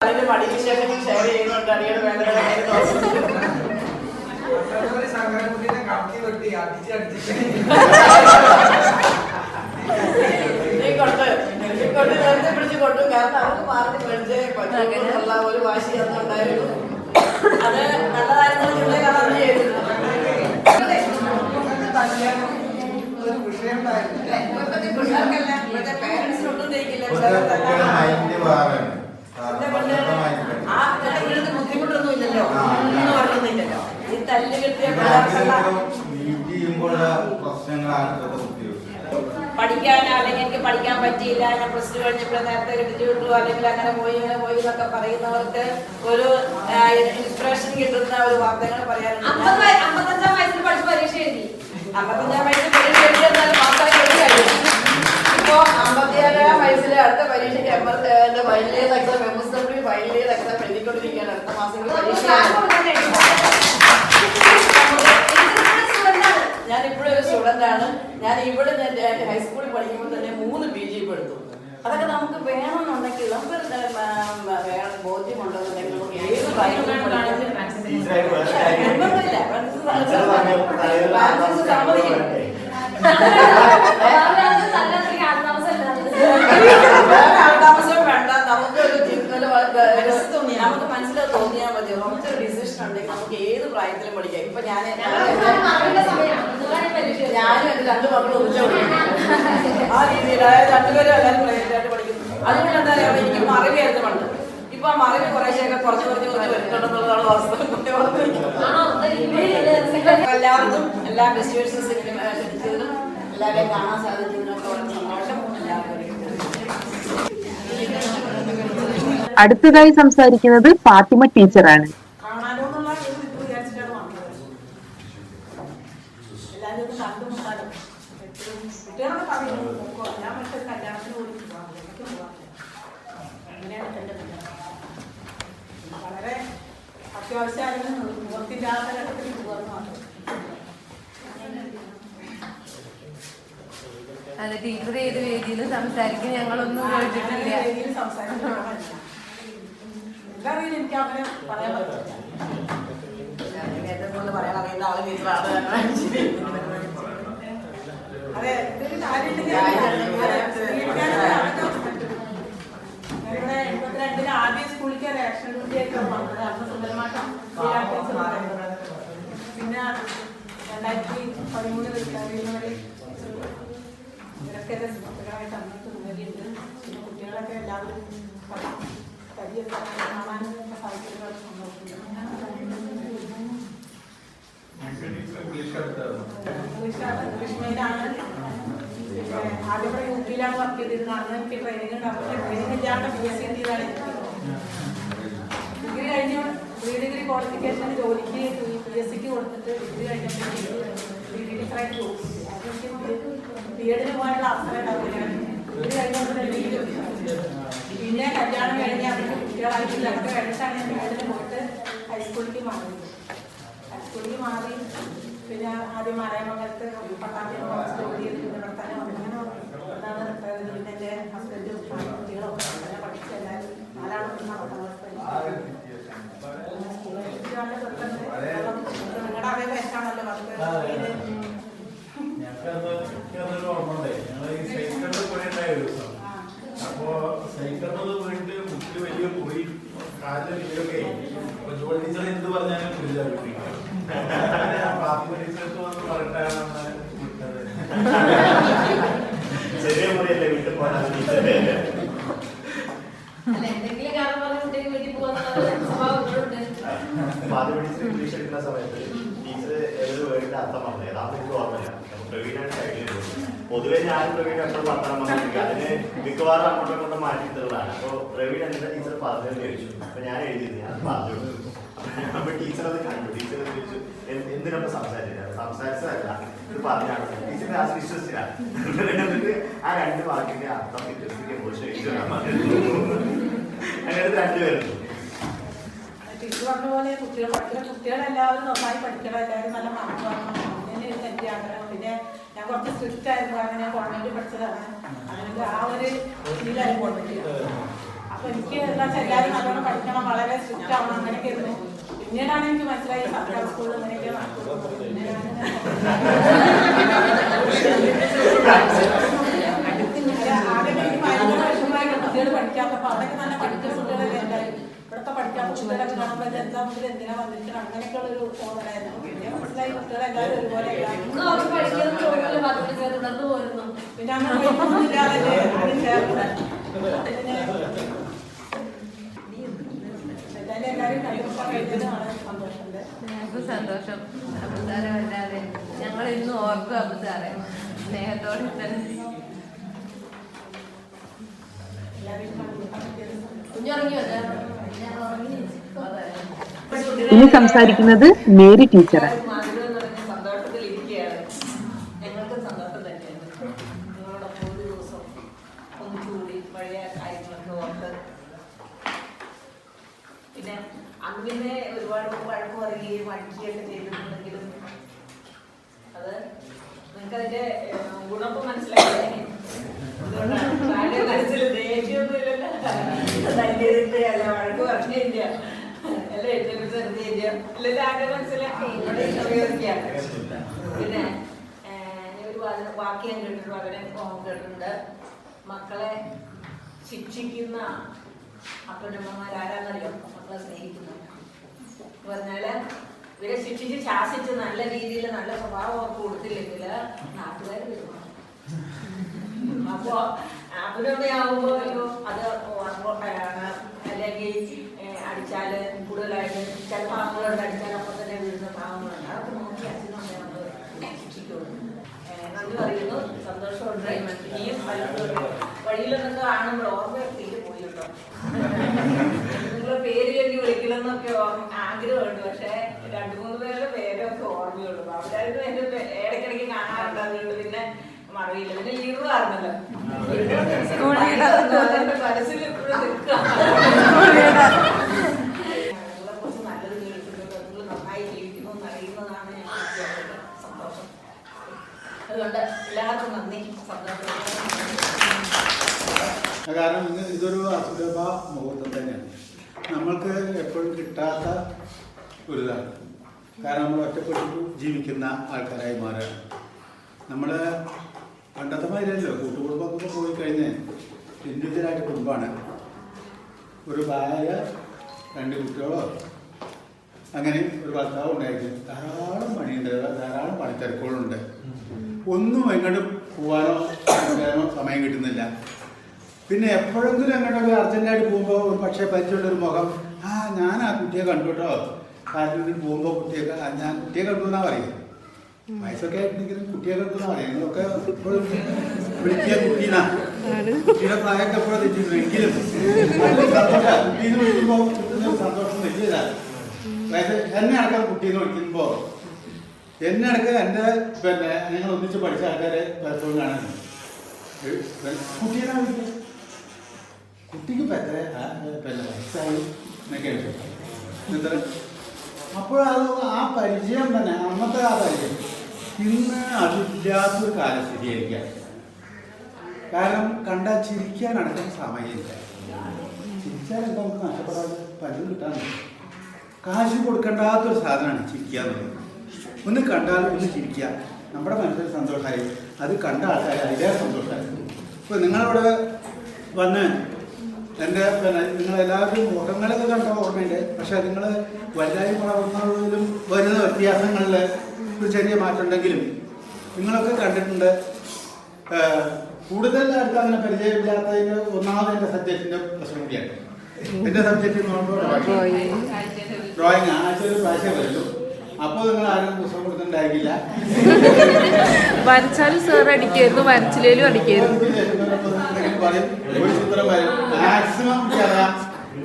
അതിന്റെ മടി വിശേഷം ഷെയർ ചെയ്യുന്നുണ്ട്. അടിയുടെ വേദന സംഘടന കടത്തി വെട്ടി അടിച്ചടിച്ച് കൊണ്ട് നേരത്തെ പിടിച്ച് കൊട്ടും. കാരണം അവർക്ക് മാർക്ക് മേടിച്ചേ പറ്റുള്ള ഒരു വാശി അന്നുണ്ടായിരുന്നു. അത് നല്ലതായിരുന്നു. കാരണം ചെയ്തിരുന്നു. ഒരു വിഷയം പിള്ളേർക്കല്ല ഇവിടുത്തെ പേരൻസിനൊട്ടും തേക്കില്ല. ആ വീട്ടിൽ ബുദ്ധിമുട്ടൊന്നും ഇല്ലല്ലോ. ഒന്നും പറയുന്നില്ലല്ലോ. ഈ തല്ല് കെട്ടിയ പിള്ളേർക്കല്ല പഠിക്കാൻ അല്ലെങ്കിൽ എനിക്ക് പഠിക്കാൻ പറ്റിയില്ല, ഞാൻ +2 കഴിഞ്ഞപ്പോൾ നേരത്തെ കെട്ടിച്ചു വിട്ടു അല്ലെങ്കിൽ അങ്ങനെ പോയി എന്നൊക്കെ പറയുന്നവർക്ക് ഒരു ഇൻസ്പിറേഷൻ മോട്ടിവേഷൻ കിട്ടുന്ന ഒരു വാർത്തകൾ പറയാറുണ്ട്. 55-ാം വയസ്സിൽ പഠിച്ച് പരീക്ഷ എഴുതി. 55-ാം വയസ്സിൽ പരീക്ഷ എഴുതിയാൽ പാസ്സായി കഴിഞ്ഞു. ഇപ്പോ 57-ാം വയസ്സിലെ അടുത്ത പരീക്ഷയ്ക്ക് final year exam MSW final year exam എഴുതിക്കൊണ്ടിരിക്കുകയാണ്. അടുത്ത മാസങ്ങളിൽ പരീക്ഷ. ഞാൻ ഇപ്പോഴും ഒരു സ്റ്റുഡന്റ് ആണ്. ഞാൻ ഇവിടെ ഹൈസ്കൂളിൽ പഠിക്കുമ്പോൾ തന്നെ 3 PG എടുത്തു. അതൊക്കെ നമുക്ക് വേണമെന്നുണ്ടെങ്കിൽ നമുക്ക് ബോധ്യമുണ്ടെന്നുണ്ടെങ്കിൽ നമുക്ക് ഏത് പ്രായത്തിലും ആൾതാമസം വേണ്ട. നമുക്കൊരു ജീവിതത്തിൽ നമുക്ക് മനസ്സിലായി തോന്നിയാൽ മതി. നമുക്കൊരു ഡിസിഷൻ ഉണ്ടെങ്കിൽ നമുക്ക് ഏത് പ്രായത്തിലും പഠിക്കാം. ഇപ്പൊ ഞാനും എന്റെ 2 മക്കളും ഒന്നിച്ചു ആ രീതിയിൽ, അതായത് 2 പേരും എല്ലാവരും പ്രൈവറ്റായിട്ട് പഠിക്കും. അതുകൊണ്ട് എന്താ പറയുക, എനിക്ക് മറവിയായിരുന്നു പണ്ട്. ഇപ്പൊ ആ മറവി കുറേശ്ശൊക്കെ കുറച്ച് വരുന്നുണ്ടെന്നുള്ളതാണ് വാസ്തവം. എല്ലാവർക്കും എല്ലാ ഫെസ്റ്റിവൽസും ശ്രദ്ധിച്ചതിനും എല്ലാവരെയും കാണാൻ സാധിച്ചതിനൊക്കെ വളരെ സന്തോഷം. എല്ലാവർക്കും അടുത്തതായി സംസാരിക്കുന്നത് ഫാത്തിമ ടീച്ചറാണ്. കാണാനോന്നുള്ള ഇത് വിചാരിച്ചിട്ടാണ് വന്നത്. എല്ലാവരും ഒന്ന് കണ്ടുമുട്ടാനും കുട്ടികളൊക്കെ പറയുന്നു നോക്കോ, ഞാൻ മറ്റൊരു കല്യാണത്തിന് പോലും പോകാറില്ല. അങ്ങനെയാണ് എൻ്റെ കല്യാണം. വളരെ അത്യാവശ്യമായിരുന്നു, മുഖത്തില്ലാത്ത ഘട്ടത്തിൽ പോകാൻ മാത്രം. അതെ, ടീച്ചർ ഏത് വേദിയിലും സംസാരിക്കും, ഞങ്ങളൊന്നും കേട്ടിട്ടില്ല. രീതിയിൽ സംസാരിക്കാൻ എനിക്ക് അങ്ങനെ പറയാൻ പറ്റില്ല. കൊണ്ട് പറയാൻ അറിയുന്ന ആള് ടീച്ചറാണ്. അതെ, ഇതൊരു കാര്യമുണ്ടെങ്കിൽ ഇവിടെ 82-ൽ ആദ്യം സ്കൂളിലേക്ക് റേഷൻ ഡ്യൂട്ടിയൊക്കെ വന്നത് അന്ന് സുന്ദരമാട്ടം. പിന്നെ 2013 റിട്ടയർ ഇവരൊക്കെ സുഹൃത്തുക്കളായിട്ട് അന്നത്തെ ജോലിയുണ്ട്. പിന്നെ കുട്ടികളൊക്കെ എല്ലാവരും കരിയൊക്കെ കാണാനുള്ള സാഹചര്യങ്ങളൊക്കെ സന്തോഷിക്കുന്നു. ഇംഗ്ലീഷിലാണ്. ആദ്യം ഇവിടെ UP-ലാണ് വർക്ക് ചെയ്തിരുന്നത്. അന്ന് എനിക്ക് ട്രെയിനിങ് ഇല്ലാണ്ട് PSC ചെയ്താണ്. ഡിഗ്രി കഴിഞ്ഞ് പ്രീ-ഡിഗ്രി ക്വാളിഫിക്കേഷൻ ജോലിക്ക് PSCക്ക് കൊടുത്തിട്ട് ഡിഗ്രി കഴിഞ്ഞപ്പോൾ PG ടീച്ചറായിട്ട് ജോലി ചെയ്തു. B.Ed പോകാനുള്ള അവസരം ഉണ്ടാവില്ല. ഡിഗ്രി കഴിഞ്ഞപ്പോൾ പിന്നെ കല്യാണം കഴിഞ്ഞ് അവർക്ക് കുട്ടികളായിട്ടില്ല. അതൊക്കെ കഴിഞ്ഞിട്ടാണ് ഞാൻ B.Ed പോയിട്ട് ഹൈസ്കൂളിലേക്ക് മാറി. ഹൈസ്കൂളിലേക്ക് മാറി പിന്നെ ആദ്യം മലയമംഗലത്ത് പട്ടാമ്പിയിൽ കുറച്ച് ജോലി ചെയ്ത് ഇവിടെ തന്നെ വന്നു. എന്താണ് പിന്നെ എൻ്റെ ഹസ്ബൻഡും കുട്ടികളൊക്കെ തന്നെ പഠിച്ച് എല്ലാവരും 4 ആളും 10ാം ക്ലാസ് നിങ്ങളുടെ അതേ വയസ്സാണല്ലോ വർക്ക്. അപ്പോ സൈക്കിളിൽ പോയിട്ട് മുട്ടിൽ വലിയ പോയി കാലിൽ വീടൊക്കെ അപ്പൊ ജോലി ടീച്ചർ എന്ത് പറഞ്ഞാലും ഫാത്തിമ ടീച്ചർക്ക് വന്ന് പറഞ്ഞിട്ടാണ് വിട്ടത്. ചെറിയ മുറിയല്ലേ വീട്ടിൽ പോകാൻ. എന്തെങ്കിലും കാരണം പറഞ്ഞ കുട്ടിക്ക് വീട്ടിൽ പോകുന്ന സ്വഭാവങ്ങളുണ്ട്. ഫാത്തിമ ടീച്ചർ ഇംഗ്ലീഷ് എടുക്കുന്ന സമയത്ത് ടീച്ചർ ഏതൊരു വേർഡിന്റെ അർത്ഥം പറഞ്ഞു. ഏതാണെന്ന് എനിക്ക് ഓർമ്മയില്ല. പ്രവീണാണ് സൈഡിൽ. പൊതുവെ ഞാനും പ്രവീൺ എപ്പോഴും വർത്തമാനം പറഞ്ഞിരിക്കും. അതിന് മിക്കവാറും അങ്ങോട്ടും ഇങ്ങോട്ടും മാറ്റിയിട്ടുള്ളതാണ്. അപ്പോൾ പ്രവീൺ എന്താ ടീച്ചർ പറഞ്ഞതെന്ന് ചോദിച്ചു. അപ്പൊ ഞാൻ എഴുതിയത് ഞാൻ പറഞ്ഞു. അപ്പൊ ടീച്ചർ അത് കണ്ടു. ടീച്ചർ ചോദിച്ചു എന്തിനൊക്കെ സംസാരിച്ചതല്ല ഇത് പറഞ്ഞാണ്. ടീച്ചറിന്റെ ആ വിശ്വസിച്ചില്ല. എന്നിട്ട് ആ 2 വാക്കിന്റെ അർത്ഥം വിശ്വസിക്കുമ്പോൾ അങ്ങനെ 2 പേരുണ്ട്. ടീച്ചർ പറഞ്ഞ പോലെ കുട്ടികളെല്ലാവരും നന്നായി പഠിക്കണം, എല്ലാവരും നല്ല മാർക്ക് വാങ്ങണം. അങ്ങനെയായിരുന്നു എൻ്റെ ആഗ്രഹം. പിന്നെ ഞാൻ കുറച്ച് സ്ട്രിക്റ്റ് ആയിരുന്നു, കാരണം ഞാൻ ഗവൺമെന്റ് പഠിച്ചതാണ്. അങ്ങനെ ആ ഒരു ഇതിലായി ഗവൺമെന്റ്. അപ്പൊ എനിക്ക് എന്താ വെച്ചാൽ എല്ലാവരും നല്ലോണം പഠിക്കണം, വളരെ സ്ട്രിക്റ്റ് ആവണം, അങ്ങനെയൊക്കെ ആയിരുന്നു. പിന്നീടാണ് എനിക്ക് മനസ്സിലായി സർക്കാർ സ്കൂളിൽ അങ്ങനെയൊക്കെ നടക്കുന്നത്. പിന്നെ ആദ്യം എനിക്ക് ഭയങ്കര വിഷമമായിട്ട് കുട്ടികൾ പഠിക്കാത്തപ്പോൾ അവിടെയൊക്കെ നല്ല പഠിക്കുന്ന കുട്ടികളൊക്കെ എന്തായാലും ഇവിടുത്തെ പഠിക്കാത്ത കുട്ടികളൊക്കെ കാണുമ്പോൾ എന്താ മുതൽ എന്തിനാ വന്നിരിക്കണം അങ്ങനെയൊക്കെയുള്ള ഒരു തോന്നലായിരുന്നു. പിന്നെ മനസ്സിലായി കുട്ടികളെല്ലാവരും ഒരുപോലെ തുടർന്ന് പോരുന്നു. പിന്നെ അങ്ങനെ ഇല്ലാതെ ആദ്യം ചേർന്ന് എല്ലാവരും കണ്ടുപിടിക്കാൻ കഴിഞ്ഞതാണ് സന്തോഷമുണ്ട്. ഞങ്ങൾക്ക് സന്തോഷം. അബുസാറെ വല്ലാതെ ഞങ്ങൾ ഇന്ന് ഓർക്കും അബുസാറെ സ്നേഹത്തോടെ തന്നെ. എല്ലാവരും കണ്ടുപിടിക്കാൻ പറ്റിയത് കുഞ്ഞുറങ്ങിയോ? ഇനി സംസാരിക്കുന്നത് മേരി ടീച്ചറാണ്. സന്തോഷത്തിൽ ഇരിക്കുകയാണ്. ഞങ്ങൾക്ക് സന്തോഷം തന്നെയാണ്. നിങ്ങളോടൊപ്പം ഒരു ദിവസം ഒന്നുകൂടി പഴയ കാര്യങ്ങളൊക്കെ ഓർത്ത്. പിന്നെ അങ്ങനെ ഒരുപാട് വഴക്ക് പറയുകയും അടിക്കുകയൊക്കെ ചെയ്തിട്ടുണ്ടെങ്കിലും അത് നിങ്ങൾക്കതിന്റെ ഗുണമൊക്കെ മനസ്സിലാക്കിയേ. മനസ്സിൽ ദേഷ്യമൊന്നും ഇല്ലല്ലോ. തല്ലിയതിന്റെ അല്ല, വഴക്ക് പറഞ്ഞതിന്റെ അല്ല, ഏറ്റവും ചെറുതിന്റെ അല്ലെങ്കിൽ ആരുടെ മനസ്സിലാക്കി ഉപയോഗിക്കുകയാണ്. പിന്നെ ഒരു വാക്ക് ഞാൻ കേട്ടിട്ടുണ്ട്, വളരെ കേട്ടിട്ടുണ്ട്. മക്കളെ ശിക്ഷിക്കുന്ന അപ്പനമ്മമാർ ആരാന്നറിയോ? മക്കളെ സ്നേഹിക്കുന്നു പറഞ്ഞാല് ഇവരെ ശിക്ഷിച്ച് ശാസിച്ച് നല്ല രീതിയിൽ നല്ല സ്വഭാവം അവർക്ക് കൊടുത്തില്ലെങ്കിൽ നാട്ടുകാർ വരുന്നു. അപ്പോ അപ്പനമ്മയാവുമ്പോ അത് അല്ലെങ്കിൽ അടിച്ചാല് കൂടുതലായിട്ട് ചില പാവങ്ങളുണ്ട്, അടിച്ചാൽ അപ്പൊ തന്നെ വീഴുന്ന പാവങ്ങളുണ്ട്. അതൊക്കെ നോക്കി അച്ഛനും അമ്മയാണ് ശിക്ഷിക്കുള്ളൂ. നന്ദി പറയുന്നു, സന്തോഷമുണ്ട്. ഇനിയും വഴിയിലൊക്കെ കാണുമ്പോൾ ഓർമ്മ തീരെ പോയി കേട്ടോ. നിങ്ങളെ പേര് ചൊല്ലി വിളിക്കണമെന്നൊക്കെ ആഗ്രഹമുണ്ട്. പക്ഷെ 2-3 പേരുടെ പേരൊക്കെ ഓർമ്മയുള്ളൂ. അവരായിരുന്നു എന്റെ ഇടയ്ക്കിടയ്ക്ക് കാണാറുണ്ടാകുന്നുണ്ട്. പിന്നെ മറിയില്ല, പിന്നെ ലീവ് ആയിരുന്നല്ലോ. മനസ്സിൽ എപ്പോഴും നിൽക്കുക. നിങ്ങളെ കുറിച്ച് നല്ലത് കേൾക്കുന്നത്, നിങ്ങൾ നന്നായി ജീവിക്കുന്നു എന്നറിയുന്നതാണ് ഞങ്ങൾക്ക് സന്തോഷം. അതുകൊണ്ട് എല്ലാവർക്കും നന്ദി, സന്തോഷം. കാരണം ഇതൊരു അസുലഭ മുഹൂർത്തം തന്നെയാണ്. നമ്മൾക്ക് എപ്പോഴും കിട്ടാത്ത ഒരിതാണ്. കാരണം നമ്മൾ ഒറ്റപ്പെട്ട് ജീവിക്കുന്ന ആൾക്കാരായി മാറുകയാണ്. നമ്മൾ പണ്ടത്തെ മാതിരിയല്ലോ, കൂട്ടുകുടുംബമൊക്കെ പോയി കഴിഞ്ഞ് ഇൻഡിവിജ്വലായിട്ട് കുടുംബമാണ്. ഒരു ഭാര്യ 2 കുട്ടികളോ അങ്ങനെ ഒരു ഭർത്താവ് ഉണ്ടായിരിക്കും. ധാരാളം പണിയുണ്ട്, ധാരാളം പണിത്തിരക്കുകളുണ്ട്. ഒന്നും എങ്ങോട്ട് പോകാനോ വരാനോ സമയം കിട്ടുന്നില്ല. പിന്നെ എപ്പോഴെങ്കിലും എങ്ങോട്ടൊക്കെ അർജൻറ്റായിട്ട് പോകുമ്പോൾ ഒരു പക്ഷേ പരിചയമുള്ളൊരു മുഖം, ഞാൻ ആ കുട്ടിയെ കണ്ടു കേട്ടോ, കാറ്റിൽ പോകുമ്പോൾ ഞാൻ കുട്ടിയെ കണ്ടു എന്നാ പറയും. വയസ്സൊക്കെ ആയിട്ടുണ്ടെങ്കിലും കുട്ടിയെ കണ്ടു എന്നാ പറയും. നിങ്ങളൊക്കെ എപ്പോഴും വിളിക്കുക കുട്ടീനാ, കുട്ടിയുടെ പ്രായമൊക്കെ എപ്പോഴും തെറ്റിയിട്ടുണ്ടെങ്കിലും കുട്ടീന്ന് വിളിക്കുമ്പോൾ കിട്ടുന്ന സന്തോഷം വലിയതാണ്. അതായത് എന്നെ അടക്കം കുട്ടീന്ന് വിളിക്കുമ്പോൾ എന്നെ അടക്കം എൻ്റെ ഞങ്ങൾ ഒന്നിച്ച് പഠിച്ച ആൾക്കാരെ പലപ്പോഴും കാണുന്നുണ്ട്. കുട്ടീനെ വിളിക്കുക, കുട്ടിക്ക് ഇപ്പം എത്ര വയസ്സായി എന്നൊക്കെ. അപ്പോഴത് ആ പരിചയം തന്നെ, അന്നത്തെ ആ പരിചയം ഇന്ന് അതില്ലാത്തൊരു കാലസ്ഥിതിയായിരിക്കാം. കാരണം കണ്ടാൽ ചിരിക്കാൻ അടക്കം സമയമില്ല. ചിരിച്ചാൽ എന്താ നമുക്ക് നഷ്ടപ്പെടാതെ പലരും കിട്ടാൻ കാശ് കൊടുക്കേണ്ടാത്തൊരു സാധനമാണ് ചിരിക്കുക എന്നുള്ളത്. ഒന്ന് കണ്ടാൽ ഒന്ന് ചിരിക്കുക, നമ്മുടെ മനസ്സിൽ സന്തോഷമായി. അത് കണ്ട ആൾക്കാർ അതിലേറെ സന്തോഷമായി. ഇപ്പോൾ നിങ്ങളിവിടെ വന്ന് എൻ്റെ നിങ്ങളെല്ലാവരും മുഖങ്ങളൊക്കെ കണ്ട ഓർമ്മയുണ്ട്. പക്ഷെ നിങ്ങൾ വലുതായി വളർന്നതിലും വരുന്ന വ്യത്യാസങ്ങളിൽ ഒരു ചെറിയ മാറ്റം ഉണ്ടെങ്കിലും നിങ്ങളൊക്കെ കണ്ടിട്ടുണ്ട്. കൂടുതൽ അടുത്ത് അങ്ങനെ പരിചയമില്ലാത്തതിന് ഒന്നാമത് എൻ്റെ സബ്ജക്റ്റിൻ്റെ പ്രശ്നം കൂടിയാണ്. എൻ്റെ സബ്ജക്റ്റ് എന്ന് പറയുമ്പോൾ ഡ്രോയിങ് ആഴ്ചയിൽ പ്രാവശ്യം വരുള്ളൂ. അപ്പോൾ നിങ്ങൾ ആരും പുസ്തകം കൊടുത്തിട്ടുണ്ടായിരിക്കില്ല. വരച്ചാലും സാർ അടിക്കായിരുന്നു, വരച്ചില്ലേലും അടിക്കായിരുന്നു. പറയും ഒരു ചിത്രം വരും, മാക്സിമം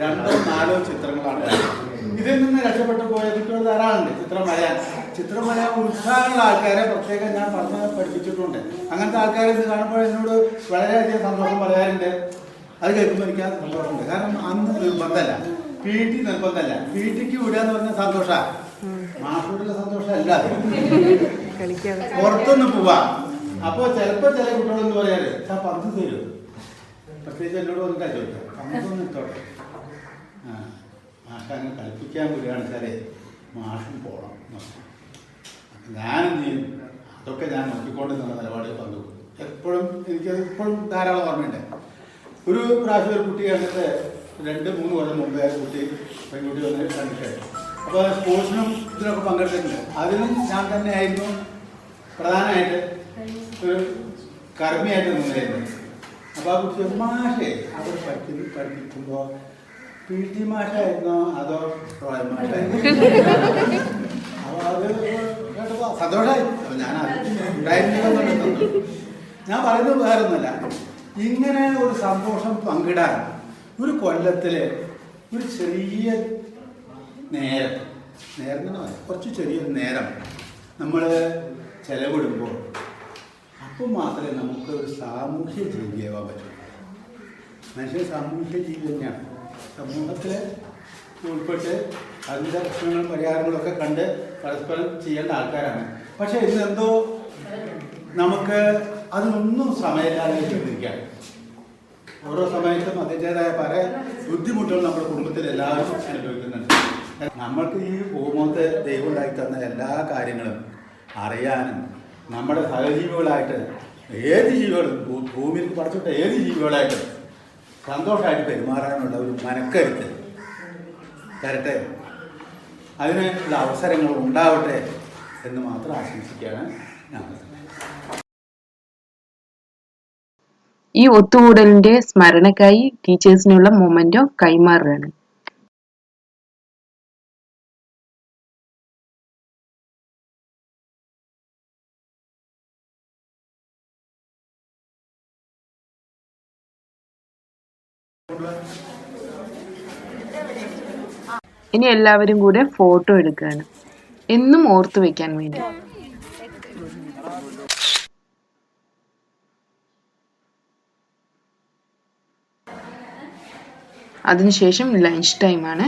2-4 ചിത്രങ്ങളാണ്. ഇതിൽ നിന്ന് രക്ഷപ്പെട്ടു പോയ കുട്ടികൾ ധാരാളമുണ്ട്. ചിത്രം വരാൻ ഉത്സാഹമുള്ള ആൾക്കാരെ പ്രത്യേകം ഞാൻ പഠിപ്പിച്ചിട്ടുണ്ട്. അങ്ങനത്തെ ആൾക്കാരെ ഇത് കാണുമ്പോൾ എന്നോട് വളരെയധികം സന്തോഷം പറയാറുണ്ട്. അത് കേൾക്കുമ്പോൾ എനിക്ക് ആ സന്തോഷമുണ്ട്. കാരണം അന്ന് നിർബന്ധമല്ല, PT നിർബന്ധമല്ല. PTക്ക് വിടുക എന്ന് പറഞ്ഞാൽ സന്തോഷമാണ്, മാഷോടുള്ള സന്തോഷമല്ല. പുറത്തൊന്ന് പോവാ. അപ്പോൾ ചിലപ്പോൾ ചില കുട്ടികളെന്ന് പറയാറ് പന്ത് തരും. പ്രത്യേകിച്ച് എന്നോട് വന്നിട്ടാ ചോദിക്കാം, പന്തൊന്നും ഇട്ടോട്ടെ. മാഷ അങ്ങ് കളിപ്പിക്കാൻ വിടുകയാണ് വെച്ചാലേ മാഷും പോകണം. ഞാനെന്ത് ചെയ്യും, അതൊക്കെ ഞാൻ നോക്കിക്കൊണ്ട് നിന്ന നിലപാടിൽ പങ്കു. എപ്പോഴും എനിക്കത് ഇപ്പോഴും ധാരാളം ഓർമ്മയുണ്ട്. ഒരു പ്രാവശ്യം ഒരു കുട്ടി കണ്ടിട്ട് 2-3 കൊല്ലം മുമ്പേ പെൺകുട്ടി വന്ന് കണ്ടിട്ട്, അപ്പോൾ സ്പോർട്സിനും ഇതിനൊക്കെ പങ്കെടുത്തിട്ടുണ്ട്. അതിനും ഞാൻ തന്നെ ആയിരുന്നു പ്രധാനമായിട്ട് ഒരു കർമ്മിയായിട്ട് നിന്നായിരുന്നു. അപ്പോൾ ആ കുട്ടി മാഷേ അവിടെ പഠിപ്പിക്കുമ്പോൾ PT മാഷായിരുന്നോ അതോ ഡ്രോയിങ് മാഷായിരുന്നു? അപ്പോൾ അത് കേട്ടപ്പോൾ സന്തോഷമായി. അപ്പോൾ ഞാൻ ഞാൻ പറയുന്നത് വേറൊന്നുമല്ല, ഇങ്ങനെ ഒരു സന്തോഷം പങ്കിടാൻ ഒരു കൊല്ലത്തിൽ ഒരു ചെറിയ നേരം തന്നെ കുറച്ച് ചെറിയൊരു നേരം നമ്മൾ ചെലവിടുമ്പോൾ അപ്പോൾ മാത്രമേ നമുക്ക് ഒരു സാമൂഹ്യ ജീവിയാവാൻ പറ്റൂ. മനുഷ്യൻ സാമൂഹ്യ ജീവി തന്നെയാണ്. സമൂഹത്തിൽ ഉൾപ്പെട്ട് അതിൻ്റെ പ്രശ്നങ്ങളും പരിഹാരങ്ങളൊക്കെ കണ്ട് പരസ്പരം ചെയ്യേണ്ട ആൾക്കാരാണ്. പക്ഷേ ഇന്നെന്തോ നമുക്ക് അതിനൊന്നും സമയമില്ലാതെ ചിന്തിക്കുകയാണ്. ഓരോ സമയത്തും അതിൻ്റേതായ പല ബുദ്ധിമുട്ടുകൾ നമ്മുടെ കുടുംബത്തിൽ എല്ലാവരും അനുഭവിക്കുന്നുണ്ട്. നമ്മൾക്ക് ഈ ഭൂമുഖത്ത് ദൈവം ഉണ്ടാക്കി തന്ന എല്ലാ കാര്യങ്ങളും അറിയാനും നമ്മുടെ സഹജീവികളായിട്ട് ഏത് ജീവികളും ഭൂമിയിൽ പടച്ചിട്ട ഏത് ജീവികളായിട്ട് സന്തോഷമായിട്ട് പെരുമാറാനുള്ള ഒരു മനക്കരുത്ത് തരട്ടെ, അതിനുള്ള അവസരങ്ങൾ ഉണ്ടാവട്ടെ എന്ന് മാത്രം ആശംസിക്കുകയാണ് ഞങ്ങൾ. ഈ ഒത്തുകൂടലിന്റെ സ്മരണക്കായി ടീച്ചേഴ്സിനുള്ള മൊമെന്റോ കൈമാറുകയാണ്. ഇനി എല്ലാവരും കൂടെ ഫോട്ടോ എടുക്കുകയാണ്, എന്നും ഓർത്തു വെക്കാൻ വേണ്ടി. അതിനുശേഷം ലഞ്ച് ടൈമാണ്.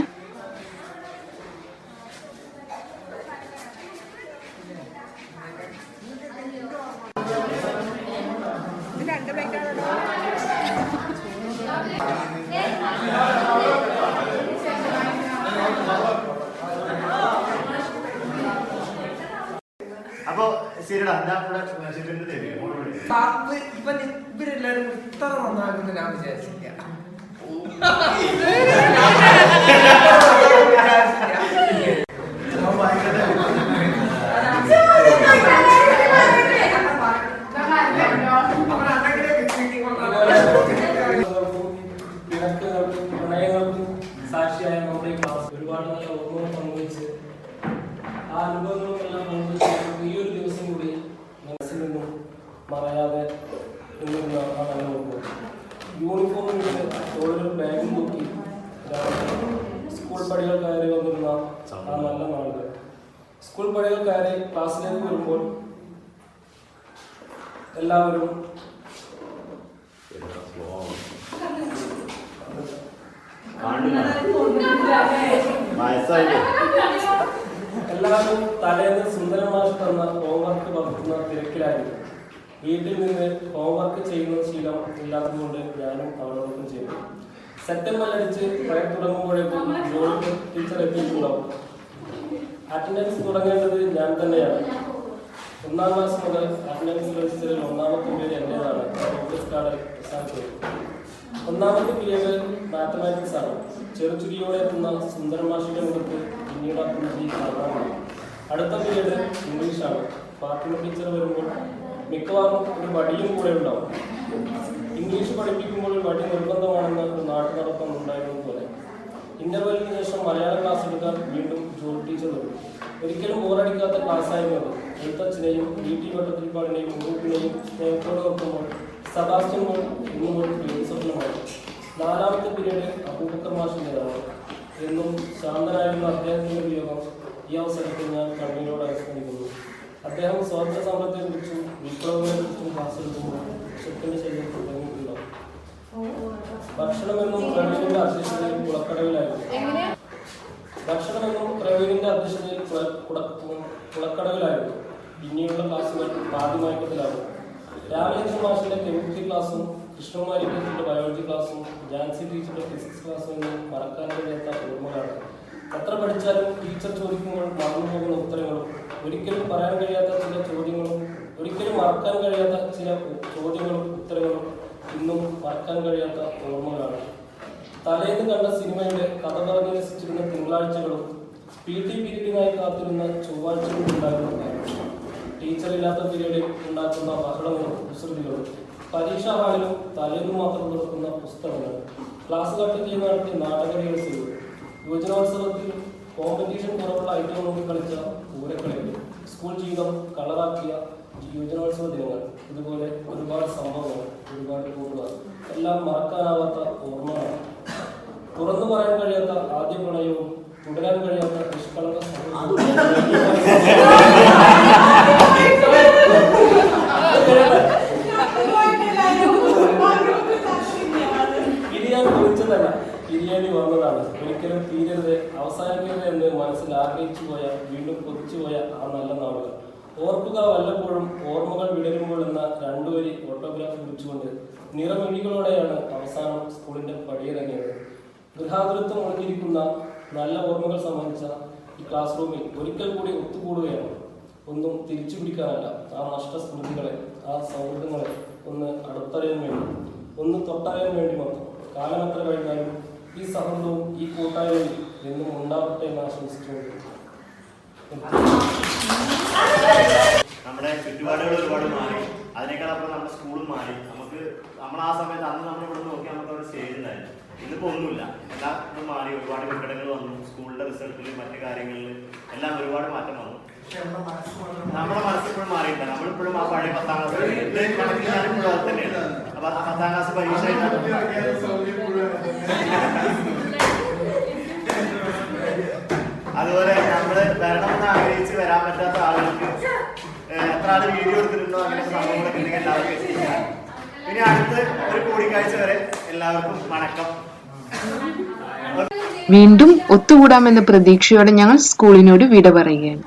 അപ്പൊ ശരിടാ, ഞാൻ ഇവിടെ ഇവരെല്ലാരും ഇത്ര നന്നാകുമെന്ന് ഞാൻ വിചാരിച്ചില്ല. പ്രണയങ്ങൾക്കും സാക്ഷിയായ നമ്മുടെ ക്ലാസ് ഒരുപാട് നല്ല ഓർമ്മകൾ പങ്കുവെച്ച് ആ അനുഭവങ്ങൾക്കെല്ലാം പങ്കുവെച്ച് ഈ ഒരു ദിവസം കൂടി മനസ്സിൽ നിന്നും മറയാതെ നിന്നിരുന്ന ആ നല്ല ഓർമ്മ. യൂണിഫോം ഓരോ ബാഗും നോക്കി സ്കൂൾ പടികൾ കയറി വന്നിരുന്ന ആ നല്ല നാളുകൾ. സ്കൂൾ പടികൾ കയറി ക്ലാസ്സിലേക്ക് വരുമ്പോൾ എല്ലാവരും എല്ലാവരും തലേന്ന് സുന്ദരമാഷ് തന്ന ഹോംവർക്ക് പകർത്തുന്ന തിരക്കിലായിരുന്നു. വീട്ടിൽ നിന്ന് ഹോംവർക്ക് ചെയ്യുന്ന ശീലം ഇല്ലാത്തതുകൊണ്ട് ഞാനും അവളോടൊപ്പം ചെയ്തു. സെപ്റ്റംബർ അടിച്ച് പ്രയർ തുടങ്ങുമ്പോഴേക്കും ജോലി ടീച്ചർ എത്തിയിട്ടുണ്ടാവും. അറ്റൻഡൻസ് തുടങ്ങേണ്ടത് ഞാൻ തന്നെയാണ്. 1ാം ക്ലാസ് മുതൽ അറ്റൻഡൻസ് രജിസ്റ്ററിൽ 1ാമത്തെ പീരീഡ് എന്റേതാണ്. പ്രോഗ്രസ് കാർഡ് പ്രസാദിച്ചത്. 1ാമത്തെ പീരീഡ് മാത്തമാറ്റിക്സ് ആണ്. ചെറുചുരിയോടെ എത്തുന്ന സുന്ദര മാഷിന്റെ മുഖത്ത് പിന്നീട് അടുത്ത പീരീഡ് ഇംഗ്ലീഷാണ്. ഫാത്തിമ ടീച്ചർ വരുമ്പോൾ മിക്കവാറും ഒരു വടിയും കൂടെ ഉണ്ടാവും. ഇംഗ്ലീഷ് പഠിപ്പിക്കുമ്പോൾ ഒരു വടി നിർബന്ധമാണെന്ന് ഒരു നാട്ടു നടപ്പം ഉണ്ടായിരുന്നത് പോലെ. ഇന്റർവെല്ലിന് ശേഷം മലയാള ക്ലാസ് എടുക്കാൻ വീണ്ടും ജോലി ടീച്ചർ വരും. ഒരിക്കലും ബോറടിക്കാത്ത ക്ലാസ്സായിരുന്നു അത്. എഴുത്തച്ഛനെയും DT വട്ടത്തിരിപ്പാടിനെയും ഗ്രൂപ്പിനെയും സ്നേഹത്തോടെ നോക്കുമ്പോൾ സബാസ്റ്റ്യൻ മോൾ ഇന്നുമ്പോൾ സ്വപ്നമായി. 4ാമത്തെ പീരീഡ് അബൂബക്കർ മാഷിൻ്റെതാണ്. എന്നും ശാന്തനായിരുന്ന അദ്ദേഹത്തിൻ്റെ വിയോഗം ഈ അവസരത്തിൽ ഞാൻ കണ്ണീരോട് അനുസ്മരിക്കുന്നു. അദ്ദേഹം സ്വാതന്ത്ര്യ സമരത്തെക്കുറിച്ചും വിപ്ലവങ്ങളെക്കുറിച്ചും ക്ലാസ് എടുക്കുമ്പോൾ ശക്തിന്റെ ശരീരത്തിൽ തുടങ്ങിയിട്ടുണ്ടാവും. ഭക്ഷണമെന്നും പ്രവീണിന്റെ അധ്യക്ഷതയിൽ കുളക്കടവിലായിരുന്നു. പിന്നീടുള്ള ക്ലാസ്സുകൾ പാഠ്യമയക്കത്തിലായിരുന്നു. രാമചന്ദ്രൻ മാഷിന്റെ കെമിസ്ട്രി ക്ലാസ്സും കൃഷ്ണകുമാരി ടീച്ചറുടെ ബയോളജി ക്ലാസ്സും ജാൻസി ടീച്ചറുടെ ഫിസിക്സ് ക്ലാസ്സും എന്നും മറക്കാൻ കഴിയാത്ത ഓർമ്മകളാണ്. എത്ര പഠിച്ചാലും ടീച്ചർ ചോദിക്കുമ്പോൾ മറന്നുപോകുന്ന ഉത്തരങ്ങളും ഒരിക്കലും പറയാൻ കഴിയാത്ത ചില ചോദ്യങ്ങളും ഒരിക്കലും മറക്കാൻ കഴിയാത്ത ചില ചോദ്യങ്ങളും ഉത്തരങ്ങളും ഇന്നും മറക്കാൻ കഴിയാത്ത ഓർമ്മകളാണ്. തലേന്ന് കണ്ട സിനിമയുടെ കഥ പറഞ്ഞ് രസിച്ചിരുന്ന തിങ്കളാഴ്ചകളും PT പീരീഡിനായി കാത്തിരുന്ന ചൊവ്വാഴ്ചകളും ഉണ്ടായിരുന്ന ടീച്ചറില്ലാത്ത പീരീഡിൽ ഉണ്ടാക്കുന്ന ബഹളങ്ങളും കുസൃതികളും പരീക്ഷാ ഹാളിലും തലേന്ന് മാത്രം തുറക്കുന്ന പുസ്തകങ്ങൾ ക്ലാസ് കട്ട് ചെയ്ത് നടത്തിയ നാടക റിഹേഴ്സലുകൾ യുവജനോത്സവത്തിൽ കോമ്പറ്റീഷൻ കുറവുള്ള ഐറ്റം നോക്കി കളിച്ച പൂരക്കളികൾ സ്കൂൾ ജീവിതം കളറാക്കിയ യുവജനോത്സവ ദിനങ്ങൾ ഇതുപോലെ ഒരുപാട് സംഭവങ്ങൾ ഒരുപാട് കൂട്ടുകാർ എല്ലാം മറക്കാനാവാത്ത ഓർമ്മകളാണ്. തുറന്നു പറയാൻ കഴിയാത്ത ആദ്യ പ്രണയവും തുടരാൻ കഴിയാത്ത നിഷ്കളങ്ക ഇത് ഞാൻ കുറിച്ചതല്ല, തിരിയേണ്ടി വന്നതാണ്. ഒരിക്കലും തീരരുത്, അവസാനിക്കരുത് എന്ന് മനസ്സിൽ ആഗ്രഹിച്ചു പോയ, വീണ്ടും കൊതിച്ചു പോയ ആ നല്ല നാളുകൾ ഓർക്കുക. വല്ലപ്പോഴും ഓർമ്മകൾ വിടരുമ്പോൾ എന്ന 2 വരി ഓട്ടോഗ്രാഫ് കുറിച്ചുകൊണ്ട് നിറമിഴികളോടെയാണ് അവസാനം സ്കൂളിന്റെ പടിയിറങ്ങിയത്. ഗൃഹാതുരത്വം ഒളിഞ്ഞിരിക്കുന്ന നല്ല ഓർമ്മകൾ സംബന്ധിച്ച ഈ ക്ലാസ് റൂമിൽ ഒരിക്കൽ കൂടി ഒത്തുകൂടുകയാണ്. ഒന്നും തിരിച്ചു പിടിക്കാനല്ല, ആ നഷ്ടസ്മൃതികളെ, ആ സൗഹൃദങ്ങളെ ഒന്ന് അടുത്തറിയാൻ വേണ്ടി, ഒന്ന് തൊട്ടറിയാൻ വേണ്ടി മാത്രം. കാലം എത്ര കഴിഞ്ഞാലും ഈ സൗഹൃദവും ഈ കൂട്ടായ്മയും എന്നും ഉണ്ടാവട്ടെ എന്ന് ആശംസിച്ചുകൊണ്ട് നമ്മുടെ ചുറ്റുപാടുകൾ ഒരുപാട് മാറി. അതിനേക്കാളപ്പുറം നമ്മുടെ സ്കൂളും മാറി. നമുക്ക് നമ്മൾ ആ സമയത്ത് അന്ന് നമ്മൾ ഇവിടെ നോക്കി നമുക്ക് അവിടെ സ്റ്റേജ് ഉണ്ടായിരുന്നു. ഇന്നിപ്പോൾ ഒന്നുമില്ല, എല്ലാം ഇതും മാറി. ഒരുപാട് കെട്ടിടങ്ങൾ വന്നു. സ്കൂളിന്റെ റിസൾട്ടിൽ മറ്റു കാര്യങ്ങളിൽ എല്ലാം ഒരുപാട് മാറ്റം വന്നു. നമ്മുടെ മനസ്സിപ്പോഴും മാറിയില്ല. നമ്മളിപ്പോഴും ആ പഴയ 10ാം ക്ലാസ് കണക്കിൽ ഞാനിപ്പോഴും അത് തന്നെയാണ്. അപ്പൊ 10ാം ക്ലാസ് പരീക്ഷ അതുപോലെ നമ്മള് വരണമെന്ന് ആഗ്രഹിച്ച് വരാൻ പറ്റാത്ത ആളുകൾക്ക് എത്ര ആള് വീഡിയോ എടുത്തിട്ടുണ്ടോ അങ്ങനെയൊക്കെ സംഭവങ്ങളൊക്കെ ഉണ്ടെങ്കിൽ എല്ലാവർക്കും എത്തിക്കാം. ഇനി അടുത്ത് ഒരു കൂടിക്കാഴ്ച വരെ എല്ലാവർക്കും വണക്കം. വീണ്ടും ഒത്തുകൂടാമെന്ന പ്രതീക്ഷയോടെ ഞങ്ങൾ സ്കൂളിനോട് വിട പറയുകയാണ്.